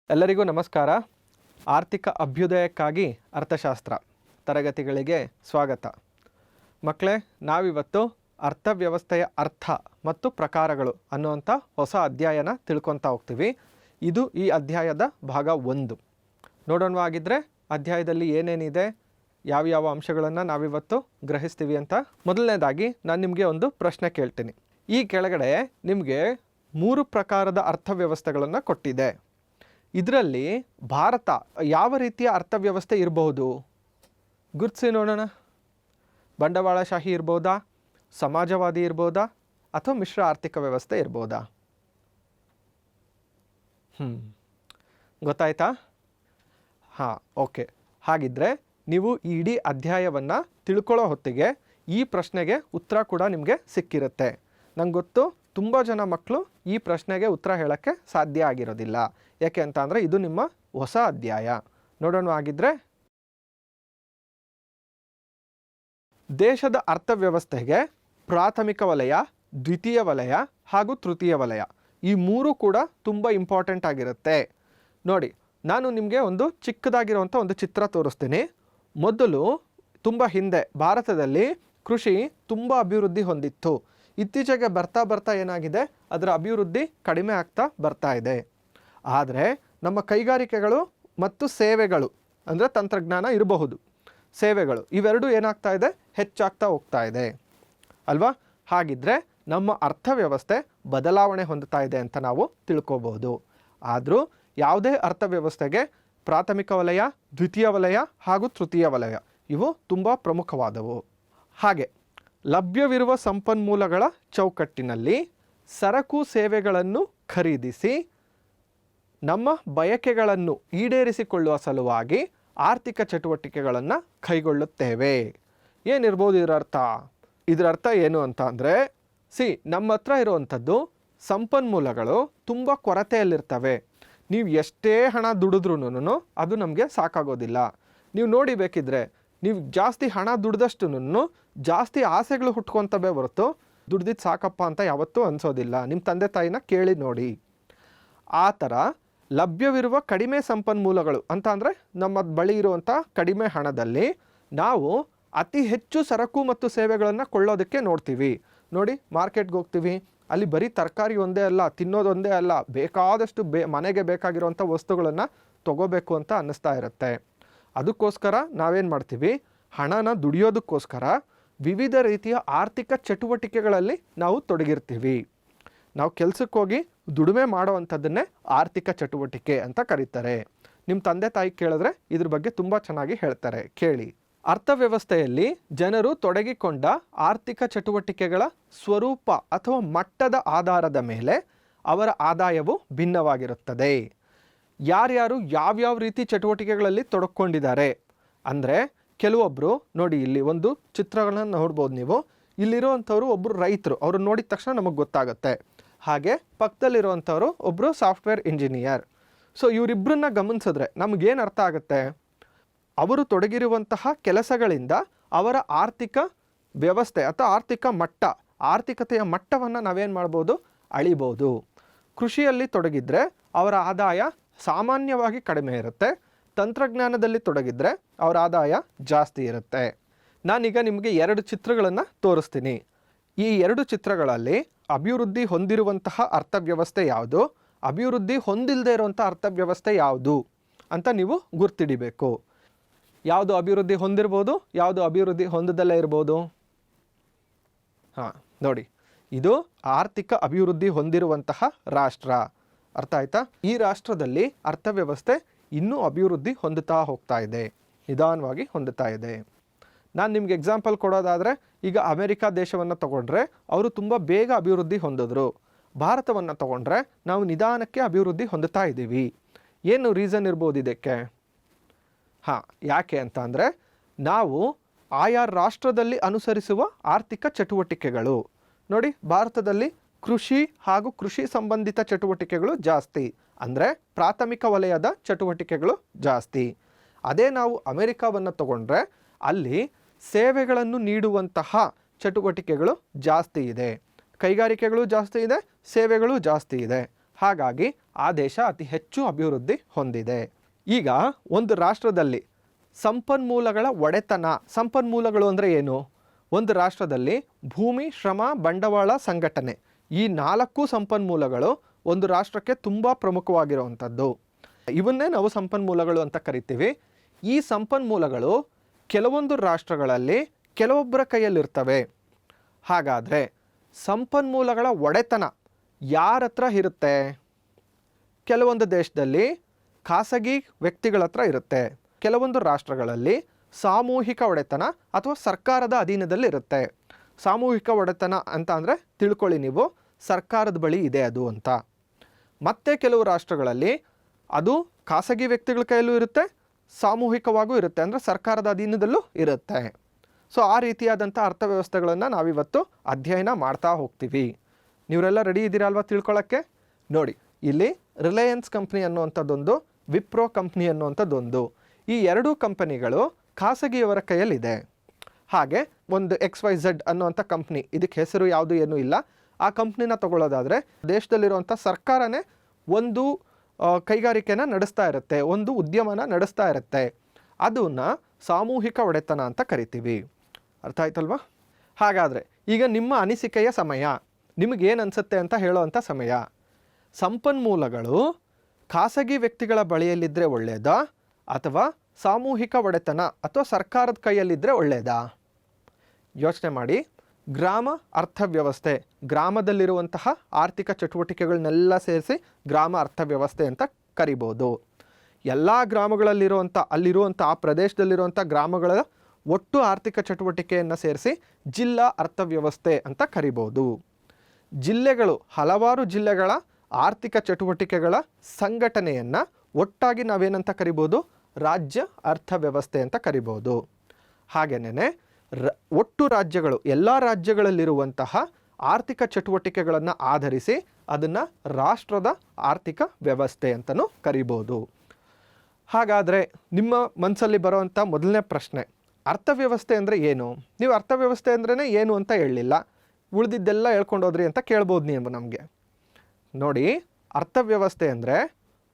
ಎಲ್ಲರಿಗೂ ನಮಸ್ಕಾರ. ಆರ್ಥಿಕ ಅಭ್ಯುದಯಕ್ಕಾಗಿ ಅರ್ಥಶಾಸ್ತ್ರ ತರಗತಿಗಳಿಗೆ ಸ್ವಾಗತ. ಮಕ್ಕಳೇ, ನಾವಿವತ್ತು ಅರ್ಥವ್ಯವಸ್ಥೆಯ ಅರ್ಥ ಮತ್ತು ಪ್ರಕಾರಗಳು ಅನ್ನುವಂಥ ಹೊಸ ಅಧ್ಯಾಯನ ತಿಳ್ಕೊತಾ ಹೋಗ್ತೀವಿ. ಇದು ಈ ಅಧ್ಯಾಯದ ಭಾಗ 1. ನೋಡೋಣವಾಗಿದ್ದರೆ ಅಧ್ಯಾಯದಲ್ಲಿ ಏನೇನಿದೆ, ಯಾವ ಅಂಶಗಳನ್ನು ನಾವಿವತ್ತು ಗ್ರಹಿಸ್ತೀವಿ ಅಂತ. ಮೊದಲನೇದಾಗಿ ನಾನು ನಿಮಗೆ ಒಂದು ಪ್ರಶ್ನೆ ಕೇಳ್ತೀನಿ. ಈ ಕೆಳಗಡೆ ನಿಮಗೆ 3 ಪ್ರಕಾರದ ಅರ್ಥವ್ಯವಸ್ಥೆಗಳನ್ನು ಕೊಟ್ಟಿದೆ. ಇದರಲ್ಲಿ ಭಾರತ ಯಾವ ರೀತಿಯ ಅರ್ಥವ್ಯವಸ್ಥೆ ಇರಬಹುದು? ಗುರುತಿಸಿ ನೋಡೋಣ. ಬಂಡವಾಳಶಾಹಿ ಇರ್ಬೋದಾ, ಸಮಾಜವಾದಿ ಇರ್ಬೋದಾ, ಅಥವಾ ಮಿಶ್ರ ಆರ್ಥಿಕ ವ್ಯವಸ್ಥೆ ಇರ್ಬೋದಾ? ಗೊತ್ತಾಯ್ತಾ? ಹಾಂ, ಓಕೆ. ಹಾಗಿದ್ರೆ ನೀವು ಇಡೀ ಅಧ್ಯಾಯವನ್ನು ತಿಳ್ಕೊಳ್ಳೋ ಹೊತ್ತಿಗೆ ಈ ಪ್ರಶ್ನೆಗೆ ಉತ್ತರ ಕೂಡ ನಿಮಗೆ ಸಿಕ್ಕಿರುತ್ತೆ. ನಂಗೆ ಗೊತ್ತು, ತುಂಬ ಜನ ಮಕ್ಕಳು ಈ ಪ್ರಶ್ನೆಗೆ ಉತ್ತರ ಹೇಳೋಕ್ಕೆ ಸಾಧ್ಯ ಆಗಿರೋದಿಲ್ಲ. ಯಾಕೆ ಅಂತ ಅಂದರೆ ಇದು ನಿಮ್ಮ ಹೊಸ ಅಧ್ಯಾಯ. ನೋಡೋಣವಾಗಿದ್ದರೆ, ದೇಶದ ಅರ್ಥವ್ಯವಸ್ಥೆಗೆ ಪ್ರಾಥಮಿಕ ವಲಯ, ದ್ವಿತೀಯ ವಲಯ ಹಾಗೂ ತೃತೀಯ ವಲಯ ಈ 3 ಕೂಡ ತುಂಬ ಇಂಪಾರ್ಟೆಂಟ್ ಆಗಿರುತ್ತೆ. ನೋಡಿ, ನಾನು ನಿಮಗೆ ಒಂದು ಚಿಕ್ಕದಾಗಿರುವಂಥ ಒಂದು ಚಿತ್ರ ತೋರಿಸ್ತೀನಿ. ಮೊದಲು ತುಂಬ ಹಿಂದೆ ಭಾರತದಲ್ಲಿ ಕೃಷಿ ತುಂಬ ಅಭಿವೃದ್ಧಿ ಹೊಂದಿತ್ತು. ಇತ್ತೀಚೆಗೆ ಬರ್ತಾ ಏನಾಗಿದೆ, ಅದರ ಅಭಿವೃದ್ಧಿ ಕಡಿಮೆ ಆಗ್ತಾ ಬರ್ತಾ ಇದೆ. ಆದರೆ ನಮ್ಮ ಕೈಗಾರಿಕೆಗಳು ಮತ್ತು ಸೇವೆಗಳು ಅಂದರೆ ತಂತ್ರಜ್ಞಾನ ಇರಬಹುದು, ಸೇವೆಗಳು ಇವೆರಡೂ ಏನಾಗ್ತಾ ಇದೆ, ಹೆಚ್ಚಾಗ್ತಾ ಹೋಗ್ತಾ ಇದೆ ಅಲ್ವಾ? ಹಾಗಿದ್ರೆ ನಮ್ಮ ಅರ್ಥವ್ಯವಸ್ಥೆ ಬದಲಾವಣೆ ಹೊಂದುತ್ತಾ ಇದೆ ಅಂತ ನಾವು ತಿಳ್ಕೊಬಹುದು. ಆದರೂ ಯಾವುದೇ ಅರ್ಥವ್ಯವಸ್ಥೆಗೆ ಪ್ರಾಥಮಿಕ ವಲಯ, ದ್ವಿತೀಯ ವಲಯ ಹಾಗೂ ತೃತೀಯ ವಲಯ ಇವು ತುಂಬ ಪ್ರಮುಖವಾದವು. ಹಾಗೆ ಲಭ್ಯವಿರುವ ಸಂಪನ್ಮೂಲಗಳ ಚೌಕಟ್ಟಿನಲ್ಲಿ ಸರಕು ಸೇವೆಗಳನ್ನು ಖರೀದಿಸಿ ನಮ್ಮ ಬಯಕೆಗಳನ್ನು ಈಡೇರಿಸಿಕೊಳ್ಳುವ ಸಲುವಾಗಿ ಆರ್ಥಿಕ ಚಟುವಟಿಕೆಗಳನ್ನು ಕೈಗೊಳ್ಳುತ್ತೇವೆ. ಏನಿರ್ಬೋದು ಇದರ ಅರ್ಥ? ಇದರ ಅರ್ಥ ಏನು ಅಂತ ಅಂದರೆ, ನಮ್ಮ ಹತ್ರ ಇರುವಂಥದ್ದು ಸಂಪನ್ಮೂಲಗಳು ತುಂಬ ಕೊರತೆಯಲ್ಲಿರ್ತವೆ. ನೀವು ಎಷ್ಟೇ ಹಣ ದುಡಿದ್ರೂ ಅದು ನಮಗೆ ಸಾಕಾಗೋದಿಲ್ಲ. ನೀವು ನೋಡಿ, ಬೇಕಿದ್ರೆ ನೀವು ಜಾಸ್ತಿ ಹಣ ದುಡ್ದಷ್ಟು ಜಾಸ್ತಿ ಆಸೆಗಳು ಹುಟ್ಕೊತವೆ ಹೊರತು ದುಡ್ದಿದ್ದು ಸಾಕಪ್ಪ ಅಂತ ಯಾವತ್ತೂ ಅನಿಸೋದಿಲ್ಲ. ನಿಮ್ಮ ತಂದೆ ತಾಯಿನ ಕೇಳಿ ನೋಡಿ. ಆ ಥರ ಲಭ್ಯವಿರುವ ಕಡಿಮೆ ಸಂಪನ್ಮೂಲಗಳು ಅಂತ ಅಂದರೆ ನಮ್ಮ ಬಳಿ ಇರುವಂಥ ಕಡಿಮೆ ಹಣದಲ್ಲಿ ನಾವು ಅತಿ ಹೆಚ್ಚು ಸರಕು ಮತ್ತು ಸೇವೆಗಳನ್ನು ಕೊಳ್ಳೋದಕ್ಕೆ ನೋಡ್ತೀವಿ. ನೋಡಿ, ಮಾರ್ಕೆಟ್ಗೆ ಹೋಗ್ತೀವಿ, ಅಲ್ಲಿ ಬರೀ ತರಕಾರಿ ಒಂದೇ ಅಲ್ಲ, ತಿನ್ನೋದೊಂದೇ ಅಲ್ಲ, ಬೇಕಾದಷ್ಟು ಮನೆಗೆ ಬೇಕಾಗಿರುವಂಥ ವಸ್ತುಗಳನ್ನು ತೊಗೋಬೇಕು ಅಂತ ಅನ್ನಿಸ್ತಾ ಇರುತ್ತೆ. ಅದಕ್ಕೋಸ್ಕರ ನಾವೇನು ಮಾಡ್ತೀವಿ, ಹಣನ ದುಡಿಯೋದಕ್ಕೋಸ್ಕರ ವಿವಿಧ ರೀತಿಯ ಆರ್ಥಿಕ ಚಟುವಟಿಕೆಗಳಲ್ಲಿ ನಾವು ತೊಡಗಿರ್ತೀವಿ. ನಾವು ಕೆಲಸಕ್ಕೆ ಹೋಗಿ ದುಡಿಮೆ ಮಾಡೋವಂಥದ್ದನ್ನೇ ಆರ್ಥಿಕ ಚಟುವಟಿಕೆ ಅಂತ ಕರೀತಾರೆ. ನಿಮ್ಮ ತಂದೆ ತಾಯಿ ಕೇಳಿದ್ರೆ ಇದ್ರ ಬಗ್ಗೆ ತುಂಬ ಚೆನ್ನಾಗಿ ಹೇಳ್ತಾರೆ, ಕೇಳಿ. ಅರ್ಥವ್ಯವಸ್ಥೆಯಲ್ಲಿ ಜನರು ತೊಡಗಿಕೊಂಡ ಆರ್ಥಿಕ ಚಟುವಟಿಕೆಗಳ ಸ್ವರೂಪ ಅಥವಾ ಮಟ್ಟದ ಆಧಾರದ ಮೇಲೆ ಅವರ ಆದಾಯವು ಭಿನ್ನವಾಗಿರುತ್ತದೆ. ಯಾರ್ಯಾರು ಯಾವ್ಯಾವ ರೀತಿ ಚಟುವಟಿಕೆಗಳಲ್ಲಿ ತೊಡಕೊಂಡಿದ್ದಾರೆ ಅಂದರೆ, ಕೆಲವೊಬ್ಬರು ನೋಡಿ, ಇಲ್ಲಿ ಒಂದು ಚಿತ್ರಗಳನ್ನು ನೋಡ್ಬೋದು ನೀವು. ಇಲ್ಲಿರುವಂಥವ್ರು ಒಬ್ಬರು ರೈತರು, ಅವರು ನೋಡಿದ ತಕ್ಷಣ ನಮಗೆ ಗೊತ್ತಾಗುತ್ತೆ. ಹಾಗೆ ಪಕ್ಕದಲ್ಲಿರುವಂಥವ್ರು ಒಬ್ಬರು ಸಾಫ್ಟ್ವೇರ್ ಇಂಜಿನಿಯರ್. ಸೊ ಇವರಿಬ್ಬರನ್ನ ಗಮನಿಸಿದ್ರೆ ನಮಗೇನು ಅರ್ಥ ಆಗುತ್ತೆ, ಅವರು ತೊಡಗಿರುವಂತಹ ಕೆಲಸಗಳಿಂದ ಅವರ ಆರ್ಥಿಕ ವ್ಯವಸ್ಥೆ ಅಥವಾ ಆರ್ಥಿಕತೆಯ ಮಟ್ಟವನ್ನು ನಾವೇನು ಮಾಡ್ಬೋದು, ಅಳಿಬೋದು. ಕೃಷಿಯಲ್ಲಿ ತೊಡಗಿದ್ರೆ ಅವರ ಆದಾಯ ಸಾಮಾನ್ಯವಾಗಿ ಕಡಿಮೆ ಇರುತ್ತೆ. ತಂತ್ರಜ್ಞಾನದಲ್ಲಿ ತೊಡಗಿದ್ರೆ ಅವರ ಆದಾಯ ಜಾಸ್ತಿ ಇರುತ್ತೆ. ನಾನೀಗ ನಿಮಗೆ 2 ಚಿತ್ರಗಳನ್ನು ತೋರಿಸ್ತೀನಿ. ಈ 2 ಚಿತ್ರಗಳಲ್ಲಿ ಅಭಿವೃದ್ಧಿ ಹೊಂದಿರುವಂತಹ ಅರ್ಥವ್ಯವಸ್ಥೆ ಯಾವುದು, ಅಭಿವೃದ್ಧಿ ಹೊಂದಿಲ್ಲದೆ ಇರುವಂಥ ಅರ್ಥವ್ಯವಸ್ಥೆ ಯಾವುದು ಅಂತ ನೀವು ಗುರ್ತಿಡಿಬೇಕು. ಯಾವುದು ಅಭಿವೃದ್ಧಿ ಹೊಂದಿರ್ಬೋದು, ಯಾವುದು ಅಭಿವೃದ್ಧಿ ಹೊಂದದಲ್ಲೇ ಇರ್ಬೋದು? ಹಾಂ, ನೋಡಿ, ಇದು ಆರ್ಥಿಕ ಅಭಿವೃದ್ಧಿ ಹೊಂದಿರುವಂತಹ ರಾಷ್ಟ್ರ. ಅರ್ಥ ಆಯ್ತಾ? ಈ ರಾಷ್ಟ್ರದಲ್ಲಿ ಅರ್ಥವ್ಯವಸ್ಥೆ ಇನ್ನೂ ಅಭಿವೃದ್ಧಿ ಹೊಂದುತ್ತಾ ಹೋಗ್ತಾ ಇದೆ, ನಿಧಾನವಾಗಿ ಹೊಂದುತ್ತಾ ಇದೆ. ನಾನು ನಿಮ್ಗೆ ಎಕ್ಸಾಂಪಲ್ ಕೊಡೋದಾದರೆ, ಈಗ ಅಮೆರಿಕ ದೇಶವನ್ನು ತಗೊಂಡ್ರೆ ಅವರು ತುಂಬ ಬೇಗ ಅಭಿವೃದ್ಧಿ ಹೊಂದಿದ್ರು. ಭಾರತವನ್ನು ತಗೊಂಡ್ರೆ ನಾವು ನಿಧಾನಕ್ಕೆ ಅಭಿವೃದ್ಧಿ ಹೊಂದುತ್ತಾ ಇದ್ದೀವಿ. ಏನು ರೀಸನ್ ಇರ್ಬೋದು ಇದಕ್ಕೆ? ಹಾಂ, ಯಾಕೆ ಅಂತ ಅಂದರೆ, ನಾವು ಆಯಾ ರಾಷ್ಟ್ರದಲ್ಲಿ ಅನುಸರಿಸುವ ಆರ್ಥಿಕ ಚಟುವಟಿಕೆಗಳು. ನೋಡಿ, ಭಾರತದಲ್ಲಿ ಕೃಷಿ ಹಾಗೂ ಕೃಷಿ ಸಂಬಂಧಿತ ಚಟುವಟಿಕೆಗಳು ಜಾಸ್ತಿ, ಅಂದರೆ ಪ್ರಾಥಮಿಕ ವಲಯದ ಚಟುವಟಿಕೆಗಳು ಜಾಸ್ತಿ. ಅದೇ ನಾವು ಅಮೆರಿಕವನ್ನು ತಗೊಂಡ್ರೆ ಅಲ್ಲಿ ಸೇವೆಗಳನ್ನು ನೀಡುವಂತಹ ಚಟುವಟಿಕೆಗಳು ಜಾಸ್ತಿ ಇದೆ, ಕೈಗಾರಿಕೆಗಳು ಜಾಸ್ತಿ ಇದೆ, ಸೇವೆಗಳು ಜಾಸ್ತಿ ಇದೆ. ಹಾಗಾಗಿ ಆ ದೇಶ ಅತಿ ಹೆಚ್ಚು ಅಭಿವೃದ್ಧಿ ಹೊಂದಿದೆ. ಈಗ ಒಂದು ರಾಷ್ಟ್ರದಲ್ಲಿ ಸಂಪನ್ಮೂಲಗಳ ಒಡೆತನ, ಸಂಪನ್ಮೂಲಗಳು ಅಂದರೆ ಏನು? ಒಂದು ರಾಷ್ಟ್ರದಲ್ಲಿ ಭೂಮಿ, ಶ್ರಮ, ಬಂಡವಾಳ, ಸಂಘಟನೆ, ಈ 4 ಸಂಪನ್ಮೂಲಗಳು ಒಂದು ರಾಷ್ಟ್ರಕ್ಕೆ ತುಂಬ ಪ್ರಮುಖವಾಗಿರುವಂಥದ್ದು. ಇವನ್ನೇ ನಾವು ಸಂಪನ್ಮೂಲಗಳು ಅಂತ ಕರಿತೀವಿ. ಈ ಸಂಪನ್ಮೂಲಗಳು ಕೆಲವೊಂದು ರಾಷ್ಟ್ರಗಳಲ್ಲಿ ಕೆಲವೊಬ್ಬರ ಕೈಯಲ್ಲಿರ್ತವೆ. ಹಾಗಾದರೆ ಸಂಪನ್ಮೂಲಗಳ ಒಡೆತನ ಯಾರ ಹತ್ರ ಇರುತ್ತೆ? ಕೆಲವೊಂದು ದೇಶದಲ್ಲಿ ಖಾಸಗಿ ವ್ಯಕ್ತಿಗಳ ಹತ್ರ ಇರುತ್ತೆ. ಕೆಲವೊಂದು ರಾಷ್ಟ್ರಗಳಲ್ಲಿ ಸಾಮೂಹಿಕ ಒಡೆತನ ಅಥವಾ ಸರ್ಕಾರದ ಅಧೀನದಲ್ಲಿ ಇರುತ್ತೆ. ಸಾಮೂಹಿಕ ಒಡೆತನ ಅಂತ ಅಂದರೆ ತಿಳ್ಕೊಳ್ಳಿ ನೀವು, ಸರ್ಕಾರದ ಬಳಿ ಇದೆ ಅದು ಅಂತ. ಮತ್ತೆ ಕೆಲವು ರಾಷ್ಟ್ರಗಳಲ್ಲಿ ಅದು ಖಾಸಗಿ ವ್ಯಕ್ತಿಗಳ ಕೈಯಲ್ಲೂ ಇರುತ್ತೆ, ಸಾಮೂಹಿಕವಾಗೂ ಇರುತ್ತೆ, ಅಂದರೆ ಸರ್ಕಾರದ ಅಧೀನದಲ್ಲೂ ಇರುತ್ತೆ. ಸೊ ಆ ರೀತಿಯಾದಂಥ ಅರ್ಥವ್ಯವಸ್ಥೆಗಳನ್ನು ನಾವಿವತ್ತು ಅಧ್ಯಯನ ಮಾಡ್ತಾ ಹೋಗ್ತೀವಿ. ನೀವರೆಲ್ಲ ರೆಡಿ ಇದ್ದೀರಾ ಅಲ್ವಾ ತಿಳ್ಕೊಳ್ಳೋಕ್ಕೆ? ನೋಡಿ, ಇಲ್ಲಿ ರಿಲಯನ್ಸ್ ಕಂಪ್ನಿ ಅನ್ನುವಂಥದ್ದೊಂದು, ವಿಪ್ರೋ ಕಂಪ್ನಿ ಅನ್ನುವಂಥದ್ದೊಂದು, ಈ 2 ಕಂಪನಿಗಳು ಖಾಸಗಿಯವರ ಕೈಯಲ್ಲಿದೆ. ಹಾಗೆ ಒಂದು XYZ ಅನ್ನುವಂಥ ಕಂಪ್ನಿ, ಇದಕ್ಕೆ ಹೆಸರು ಯಾವುದು ಏನೂ ಇಲ್ಲ, ಆ ಕಂಪ್ನಿನ ತಗೊಳ್ಳೋದಾದರೆ ದೇಶದಲ್ಲಿರುವಂಥ ಸರ್ಕಾರನೇ ಒಂದು ಕೈಗಾರಿಕೆನ ನಡೆಸ್ತಾ ಇರುತ್ತೆ, ಒಂದು ಉದ್ಯಮನ ನಡೆಸ್ತಾ ಇರುತ್ತೆ. ಅದನ್ನು ಸಾಮೂಹಿಕ ಒಡೆತನ ಅಂತ ಕರಿತೀವಿ. ಅರ್ಥ ಆಯ್ತಲ್ವಾ? ಹಾಗಾದರೆ ಈಗ ನಿಮ್ಮ ಅನಿಸಿಕೆಯ ಸಮಯ, ನಿಮಗೇನು ಅನಿಸುತ್ತೆ ಅಂತ ಹೇಳೋವಂಥ ಸಮಯ. ಸಂಪನ್ಮೂಲಗಳು ಖಾಸಗಿ ವ್ಯಕ್ತಿಗಳ ಬಳಿಯಲ್ಲಿದ್ದರೆ ಒಳ್ಳೆಯದಾ ಅಥವಾ ಸಾಮೂಹಿಕ ಒಡೆತನ ಅಥವಾ ಸರ್ಕಾರದ ಕೈಯಲ್ಲಿದ್ದರೆ ಒಳ್ಳೆಯದಾ? ಯೋಚನೆ ಮಾಡಿ. ಗ್ರಾಮ ಅರ್ಥವ್ಯವಸ್ಥೆ, ಗ್ರಾಮದಲ್ಲಿರುವಂತಹ ಆರ್ಥಿಕ ಚಟುವಟಿಕೆಗಳನ್ನೆಲ್ಲ ಸೇರಿಸಿ ಗ್ರಾಮ ಅರ್ಥವ್ಯವಸ್ಥೆ ಅಂತ ಕರಿಬೋದು. ಎಲ್ಲ ಗ್ರಾಮಗಳಲ್ಲಿರುವಂಥ, ಅಲ್ಲಿರುವಂಥ ಆ ಪ್ರದೇಶದಲ್ಲಿರುವಂಥ ಗ್ರಾಮಗಳ ಒಟ್ಟು ಆರ್ಥಿಕ ಚಟುವಟಿಕೆಯನ್ನು ಸೇರಿಸಿ ಜಿಲ್ಲಾ ಅರ್ಥವ್ಯವಸ್ಥೆ ಅಂತ ಕರಿಬೋದು. ಜಿಲ್ಲೆಗಳು, ಹಲವಾರು ಜಿಲ್ಲೆಗಳ ಆರ್ಥಿಕ ಚಟುವಟಿಕೆಗಳ ಸಂಘಟನೆಯನ್ನು ಒಟ್ಟಾಗಿ ನಾವೇನಂತ ಕರಿಬೋದು? ರಾಜ್ಯ ಅರ್ಥವ್ಯವಸ್ಥೆ ಅಂತ ಕರಿಬೋದು. ಹಾಗೆಯೇ ಒಟ್ಟು ರಾಜ್ಯಗಳು, ಎಲ್ಲ ರಾಜ್ಯಗಳಲ್ಲಿರುವಂತಹ ಆರ್ಥಿಕ ಚಟುವಟಿಕೆಗಳನ್ನು ಆಧರಿಸಿ ಅದನ್ನು ರಾಷ್ಟ್ರದ ಆರ್ಥಿಕ ವ್ಯವಸ್ಥೆ ಅಂತಲೂ ಕರಿಬೋದು. ಹಾಗಾದರೆ ನಿಮ್ಮ ಮನಸ್ಸಲ್ಲಿ ಬರುವಂಥ ಮೊದಲನೇ ಪ್ರಶ್ನೆ, ಅರ್ಥವ್ಯವಸ್ಥೆ ಅಂದರೆ ಏನು? ನೀವು ಅರ್ಥವ್ಯವಸ್ಥೆ ಅಂದ್ರೇ ಏನು ಅಂತ ಹೇಳಲಿಲ್ಲ, ಉಳಿದಿದ್ದೆಲ್ಲ ಹೇಳ್ಕೊಂಡು ಹೋದ್ರಿ ಅಂತ ಕೇಳ್ಬೋದು ನೀವು ನಮಗೆ. ನೋಡಿ, ಅರ್ಥವ್ಯವಸ್ಥೆ ಅಂದರೆ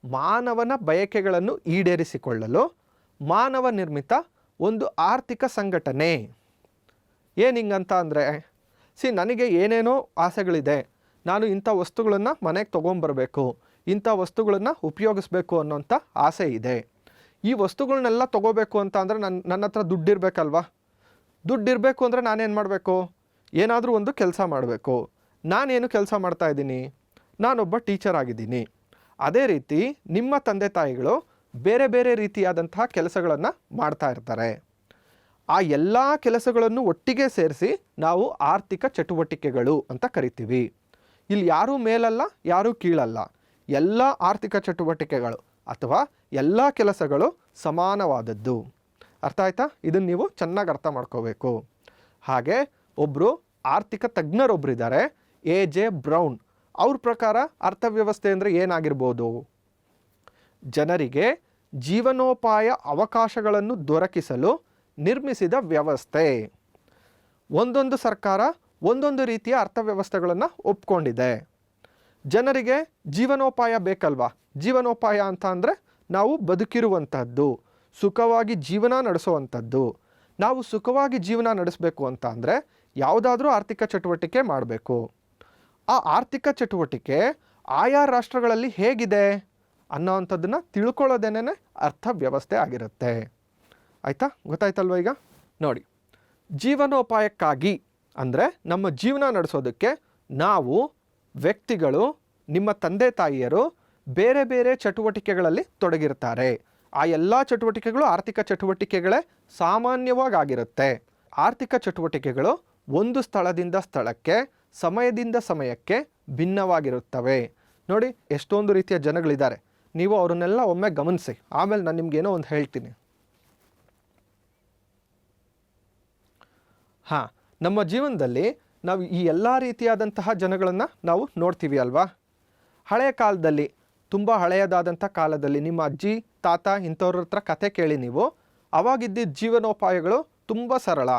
ಮಾನವನ ಬಯಕೆಗಳನ್ನು ಈಡೇರಿಸಿಕೊಳ್ಳಲು ಮಾನವ ನಿರ್ಮಿತ ಒಂದು ಆರ್ಥಿಕ ಸಂಘಟನೆ. ಏನು ಹಿಂಗಂತ ಅಂದರೆ, ನನಗೆ ಏನೇನೋ ಆಸೆಗಳಿದೆ, ನಾನು ಇಂಥ ವಸ್ತುಗಳನ್ನು ಮನೆಗೆ ತೊಗೊಂಬರಬೇಕು, ಇಂಥ ವಸ್ತುಗಳನ್ನು ಉಪಯೋಗಿಸ್ಬೇಕು ಅನ್ನೋಂಥ ಆಸೆ ಇದೆ. ಈ ವಸ್ತುಗಳನ್ನೆಲ್ಲ ತೊಗೋಬೇಕು ಅಂತ ಅಂದರೆ ನನ್ನ ಹತ್ರ ದುಡ್ಡಿರಬೇಕಲ್ವ? ದುಡ್ಡಿರಬೇಕು ಅಂದರೆ ನಾನೇನು ಮಾಡಬೇಕು? ಏನಾದರೂ ಒಂದು ಕೆಲಸ ಮಾಡಬೇಕು. ನಾನೇನು ಕೆಲಸ ಮಾಡ್ತಾಯಿದ್ದೀನಿ? ನಾನೊಬ್ಬ ಟೀಚರ್ ಆಗಿದ್ದೀನಿ. ಅದೇ ರೀತಿ ನಿಮ್ಮ ತಂದೆ ತಾಯಿಗಳು ಬೇರೆ ಬೇರೆ ರೀತಿಯಾದಂತಹ ಕೆಲಸಗಳನ್ನು ಮಾಡ್ತಾ ಇರ್ತಾರೆ. ಆ ಎಲ್ಲ ಕೆಲಸಗಳನ್ನು ಒಟ್ಟಿಗೆ ಸೇರಿಸಿ ನಾವು ಆರ್ಥಿಕ ಚಟುವಟಿಕೆಗಳು ಅಂತ ಕರಿತೀವಿ. ಇಲ್ಲಿ ಯಾರೂ ಮೇಲಲ್ಲ, ಯಾರೂ ಕೀಳಲ್ಲ, ಎಲ್ಲ ಆರ್ಥಿಕ ಚಟುವಟಿಕೆಗಳು ಅಥವಾ ಎಲ್ಲ ಕೆಲಸಗಳು ಸಮಾನವಾದದ್ದು. ಅರ್ಥ ಆಯ್ತಾ? ಇದನ್ನು ನೀವು ಚೆನ್ನಾಗಿ ಅರ್ಥ ಮಾಡ್ಕೋಬೇಕು. ಹಾಗೆ ಒಬ್ಬರು ಆರ್ಥಿಕ ತಜ್ಞರೊಬ್ಬರಿದ್ದಾರೆ, A.J. ಬ್ರೌನ್. ಅವ್ರ ಪ್ರಕಾರ ಅರ್ಥವ್ಯವಸ್ಥೆ ಅಂದರೆ ಏನಾಗಿರ್ಬೋದು? ಜನರಿಗೆ ಜೀವನೋಪಾಯ ಅವಕಾಶಗಳನ್ನು ದೊರಕಿಸಲು ನಿರ್ಮಿಸಿದ ವ್ಯವಸ್ಥೆ. ಒಂದೊಂದು ಸರ್ಕಾರ ಒಂದೊಂದು ರೀತಿಯ ಅರ್ಥವ್ಯವಸ್ಥೆಗಳನ್ನು ಒಪ್ಕೊಂಡಿದೆ. ಜನರಿಗೆ ಜೀವನೋಪಾಯ ಬೇಕಲ್ವಾ? ಜೀವನೋಪಾಯ ಅಂತ ಅಂದರೆ ನಾವು ಬದುಕಿರುವಂಥದ್ದು, ಸುಖವಾಗಿ ಜೀವನ ನಡೆಸುವಂಥದ್ದು. ನಾವು ಸುಖವಾಗಿ ಜೀವನ ನಡೆಸಬೇಕು ಅಂತ ಅಂದರೆ ಯಾವುದಾದ್ರೂ ಆರ್ಥಿಕ ಚಟುವಟಿಕೆ ಮಾಡಬೇಕು. ಆ ಆರ್ಥಿಕ ಚಟುವಟಿಕೆ ಆಯಾ ರಾಷ್ಟ್ರಗಳಲ್ಲಿ ಹೇಗಿದೆ ಅನ್ನೋವಂಥದ್ದನ್ನು ತಿಳ್ಕೊಳ್ಳೋದೇನೇ ಅರ್ಥವ್ಯವಸ್ಥೆ ಆಗಿರುತ್ತೆ. ಆಯಿತಾ? ಗೊತ್ತಾಯ್ತಲ್ವ? ಈಗ ನೋಡಿ, ಜೀವನೋಪಾಯಕ್ಕಾಗಿ ಅಂದರೆ ನಮ್ಮ ಜೀವನ ನಡೆಸೋದಕ್ಕೆ ನಾವು ವ್ಯಕ್ತಿಗಳು, ನಿಮ್ಮ ತಂದೆ ತಾಯಿಯರು ಬೇರೆ ಬೇರೆ ಚಟುವಟಿಕೆಗಳಲ್ಲಿ ತೊಡಗಿರ್ತಾರೆ. ಆ ಎಲ್ಲ ಚಟುವಟಿಕೆಗಳು ಆರ್ಥಿಕ ಚಟುವಟಿಕೆಗಳೇ ಸಾಮಾನ್ಯವಾಗಿರುತ್ತೆ. ಆರ್ಥಿಕ ಚಟುವಟಿಕೆಗಳು ಒಂದು ಸ್ಥಳದಿಂದ ಸ್ಥಳಕ್ಕೆ, ಸಮಯದಿಂದ ಸಮಯಕ್ಕೆ ಭಿನ್ನವಾಗಿರುತ್ತವೆ. ನೋಡಿ, ಎಷ್ಟೊಂದು ರೀತಿಯ ಜನಗಳಿದ್ದಾರೆ. ನೀವು ಅವರನ್ನೆಲ್ಲ ಒಮ್ಮೆ ಗಮನಿಸಿ, ಆಮೇಲೆ ನಾನು ನಿಮ್ಗೇನೋ ಒಂದು ಹೇಳ್ತೀನಿ. ನಮ್ಮ ಜೀವನದಲ್ಲಿ ನಾವು ಈ ಎಲ್ಲ ರೀತಿಯಾದಂತಹ ಜನಗಳನ್ನು ನಾವು ನೋಡ್ತೀವಿ ಅಲ್ವಾ? ಹಳೆಯ ಕಾಲದಲ್ಲಿ, ತುಂಬ ಹಳೆಯದಾದಂಥ ಕಾಲದಲ್ಲಿ ನಿಮ್ಮ ಅಜ್ಜಿ ತಾತ ಇಂಥವ್ರ ಹತ್ರ ಕತೆ ಕೇಳಿ ನೀವು, ಅವಾಗಿದ್ದ ಜೀವನೋಪಾಯಗಳು ತುಂಬ ಸರಳ.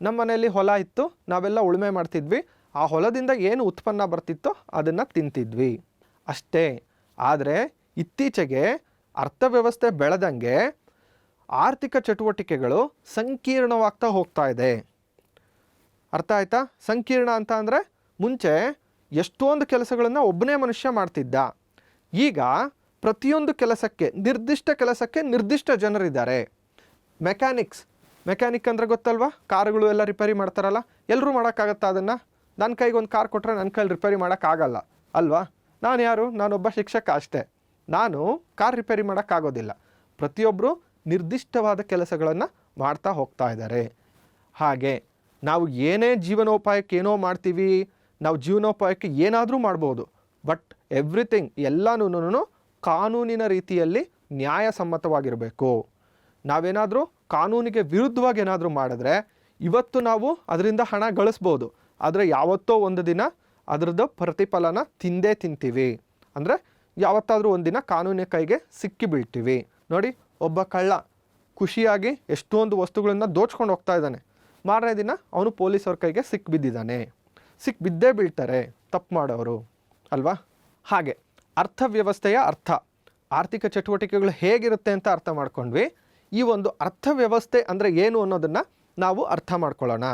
ನಮ್ಮ ಮನೆಯಲ್ಲಿ ಹೊಲ ಇತ್ತು, ನಾವೆಲ್ಲ ಉಳುಮೆ ಮಾಡ್ತಿದ್ವಿ. ಆ ಹೊಲದಿಂದ ಏನು ಉತ್ಪನ್ನ ಬರ್ತಿತ್ತೋ ಅದನ್ನು ತಿಂತಿದ್ವಿ. ಅಷ್ಟೇ. ಆದರೆ ಇತ್ತೀಚೆಗೆ ಅರ್ಥವ್ಯವಸ್ಥೆ ಬೆಳೆದಂಗೆ ಆರ್ಥಿಕ ಚಟುವಟಿಕೆಗಳು ಸಂಕೀರ್ಣವಾಗ್ತಾ ಹೋಗ್ತಾ ಇದೆ. ಅರ್ಥ ಆಯ್ತಾ? ಸಂಕೀರ್ಣ ಅಂತ ಅಂದರೆ ಮುಂಚೆ ಎಷ್ಟೊಂದು ಕೆಲಸಗಳನ್ನು ಒಬ್ಬನೇ ಮನುಷ್ಯ ಮಾಡ್ತಿದ್ದ. ಈಗ ಪ್ರತಿಯೊಂದು ಕೆಲಸಕ್ಕೆ ನಿರ್ದಿಷ್ಟ ಜನರಿದ್ದಾರೆ. ಮೆಕ್ಯಾನಿಕ್ ಅಂದರೆ ಗೊತ್ತಲ್ವಾ? ಕಾರುಗಳು ಎಲ್ಲ ರಿಪೇರಿ ಮಾಡ್ತಾರಲ್ಲ, ಎಲ್ಲರೂ ಮಾಡೋಕ್ಕಾಗತ್ತಾ ಅದನ್ನು? ನನ್ನ ಕೈಗೆ ಒಂದು ಕಾರ್ ಕೊಟ್ಟರೆ ನನ್ನ ಕೈಲಿ ರಿಪೇರಿ ಮಾಡೋಕ್ಕಾಗಲ್ಲ ಅಲ್ವಾ? ನಾನು ಯಾರು? ನಾನೊಬ್ಬ ಶಿಕ್ಷಕ ಅಷ್ಟೇ. ನಾನು ಕಾರ್ ರಿಪೇರಿ ಮಾಡೋಕ್ಕಾಗೋದಿಲ್ಲ. ಪ್ರತಿಯೊಬ್ಬರು ನಿರ್ದಿಷ್ಟವಾದ ಕೆಲಸಗಳನ್ನು ಮಾಡ್ತಾ ಹೋಗ್ತಾ ಇದ್ದಾರೆ. ಹಾಗೆ ನಾವು ಏನೇ ಜೀವನೋಪಾಯಕ್ಕೆ ಏನೋ ಮಾಡ್ತೀವಿ, ನಾವು ಜೀವನೋಪಾಯಕ್ಕೆ ಏನಾದರೂ ಮಾಡ್ಬೋದು. ಬಟ್ ಎವ್ರಿಥಿಂಗ್ ಎಲ್ಲನೂ ಕಾನೂನಿನ ರೀತಿಯಲ್ಲಿ ನ್ಯಾಯಸಮ್ಮತವಾಗಿರಬೇಕು. ನಾವೇನಾದರೂ ಕಾನೂನಿಗೆ ವಿರುದ್ಧವಾಗಿ ಏನಾದರೂ ಮಾಡಿದ್ರೆ ಇವತ್ತು ನಾವು ಅದರಿಂದ ಹಣ ಗಳಿಸ್ಬೋದು, ಆದರೆ ಯಾವತ್ತೋ ಒಂದು ದಿನ ಅದರದ್ದು ಪ್ರತಿಫಲನ ತಿಂತೀವಿ. ಅಂದರೆ ಯಾವತ್ತಾದರೂ ಒಂದಿನ ಕಾನೂನಿನ ಕೈಗೆ ಸಿಕ್ಕಿ ಬೀಳ್ತೀವಿ. ನೋಡಿ, ಒಬ್ಬ ಕಳ್ಳ ಖುಷಿಯಾಗಿ ಎಷ್ಟೊಂದು ವಸ್ತುಗಳನ್ನು ದೋಚ್ಕೊಂಡು ಹೋಗ್ತಾ ಇದ್ದಾನೆ. ಮಾರನೇ ದಿನ ಅವನು ಪೊಲೀಸವ್ರ ಕೈಗೆ ಸಿಕ್ಬಿದ್ದಿದ್ದಾನೆ. ಬಿದ್ದೇ ಬೀಳ್ತಾರೆ ತಪ್ಪು ಮಾಡೋರು ಅಲ್ವಾ? ಹಾಗೆ ಅರ್ಥವ್ಯವಸ್ಥೆಯ ಆರ್ಥಿಕ ಚಟುವಟಿಕೆಗಳು ಹೇಗಿರುತ್ತೆ ಅಂತ ಅರ್ಥ ಮಾಡ್ಕೊಂಡ್ವಿ. ಈ ಒಂದು ಅರ್ಥವ್ಯವಸ್ಥೆ ಅಂದರೆ ಏನು ಅನ್ನೋದನ್ನು ನಾವು ಅರ್ಥ ಮಾಡ್ಕೊಳ್ಳೋಣ.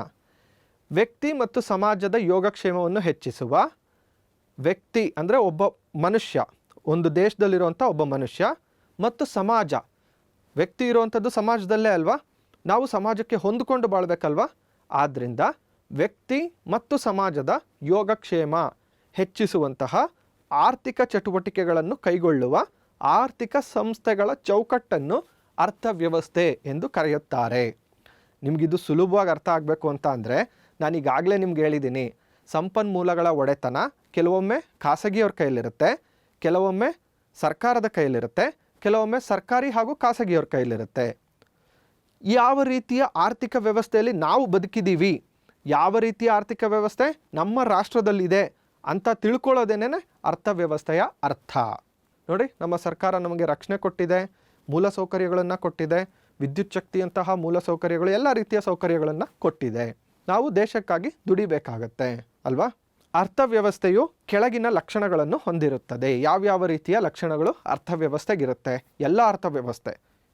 ವ್ಯಕ್ತಿ ಮತ್ತು ಸಮಾಜದ ಯೋಗಕ್ಷೇಮವನ್ನು ಹೆಚ್ಚಿಸುವ ವ್ಯಕ್ತಿ ಅಂದರೆ ಒಬ್ಬ ಮನುಷ್ಯ, ಒಂದು ದೇಶದಲ್ಲಿರುವಂಥ ಒಬ್ಬ ಮನುಷ್ಯ, ಮತ್ತು ಸಮಾಜ. ವ್ಯಕ್ತಿ ಇರುವಂಥದ್ದು ಸಮಾಜದಲ್ಲೇ ಅಲ್ವಾ? ನಾವು ಸಮಾಜಕ್ಕೆ ಹೊಂದಿಕೊಂಡು ಬಾಳ್ಬೇಕಲ್ವಾ? ಆದ್ದರಿಂದ ವ್ಯಕ್ತಿ ಮತ್ತು ಸಮಾಜದ ಯೋಗಕ್ಷೇಮ ಹೆಚ್ಚಿಸುವಂತಹ ಆರ್ಥಿಕ ಚಟುವಟಿಕೆಗಳನ್ನು ಕೈಗೊಳ್ಳುವ ಆರ್ಥಿಕ ಸಂಸ್ಥೆಗಳ ಚೌಕಟ್ಟನ್ನು ಅರ್ಥವ್ಯವಸ್ಥೆ ಎಂದು ಕರೆಯುತ್ತಾರೆ. ನಿಮಗಿದು ಸುಲಭವಾಗಿ ಅರ್ಥ ಆಗಬೇಕು ಅಂತ ಅಂದರೆ ನಾನೀಗಾಗಲೇ ನಿಮ್ಗೆ ಹೇಳಿದ್ದೀನಿ, ಸಂಪನ್ಮೂಲಗಳ ಒಡೆತನ ಕೆಲವೊಮ್ಮೆ ಖಾಸಗಿಯವ್ರ ಕೈಯಲ್ಲಿರುತ್ತೆ, ಕೆಲವೊಮ್ಮೆ ಸರ್ಕಾರದ ಕೈಯಲ್ಲಿರುತ್ತೆ, ಕೆಲವೊಮ್ಮೆ ಸರ್ಕಾರಿ ಹಾಗೂ ಖಾಸಗಿಯವ್ರ ಕೈಯಲ್ಲಿರುತ್ತೆ. ಯಾವ ರೀತಿಯ ಆರ್ಥಿಕ ವ್ಯವಸ್ಥೆಯಲ್ಲಿ ನಾವು ಬದುಕಿದ್ದೀವಿ, ಯಾವ ರೀತಿಯ ಆರ್ಥಿಕ ವ್ಯವಸ್ಥೆ ನಮ್ಮ ರಾಷ್ಟ್ರದಲ್ಲಿದೆ ಅಂತ ತಿಳ್ಕೊಳ್ಳೋದೇನೇ ಅರ್ಥವ್ಯವಸ್ಥೆಯ ಅರ್ಥ. ನೋಡಿ, ನಮ್ಮ ಸರ್ಕಾರ ನಮಗೆ ರಕ್ಷಣೆ ಕೊಟ್ಟಿದೆ, ಮೂಲ ಸೌಕರ್ಯಗಳನ್ನು ಕೊಟ್ಟಿದೆ, ವಿದ್ಯುತ್ ಶಕ್ತಿಯಂತಹ ಮೂಲ ಸೌಕರ್ಯಗಳು, ಎಲ್ಲ ರೀತಿಯ ಸೌಕರ್ಯಗಳನ್ನು ಕೊಟ್ಟಿದೆ. ನಾವು ದೇಶಕ್ಕಾಗಿ ದುಡಿಬೇಕಾಗತ್ತೆ ಅಲ್ವಾ? ಅರ್ಥವ್ಯವಸ್ಥೆಯು ಕೆಳಗಿನ ಲಕ್ಷಣಗಳನ್ನು ಹೊಂದಿರುತ್ತದೆ. ಯಾವ್ಯಾವ ರೀತಿಯ ಲಕ್ಷಣಗಳು ಅರ್ಥವ್ಯವಸ್ಥೆಗಿರುತ್ತೆ?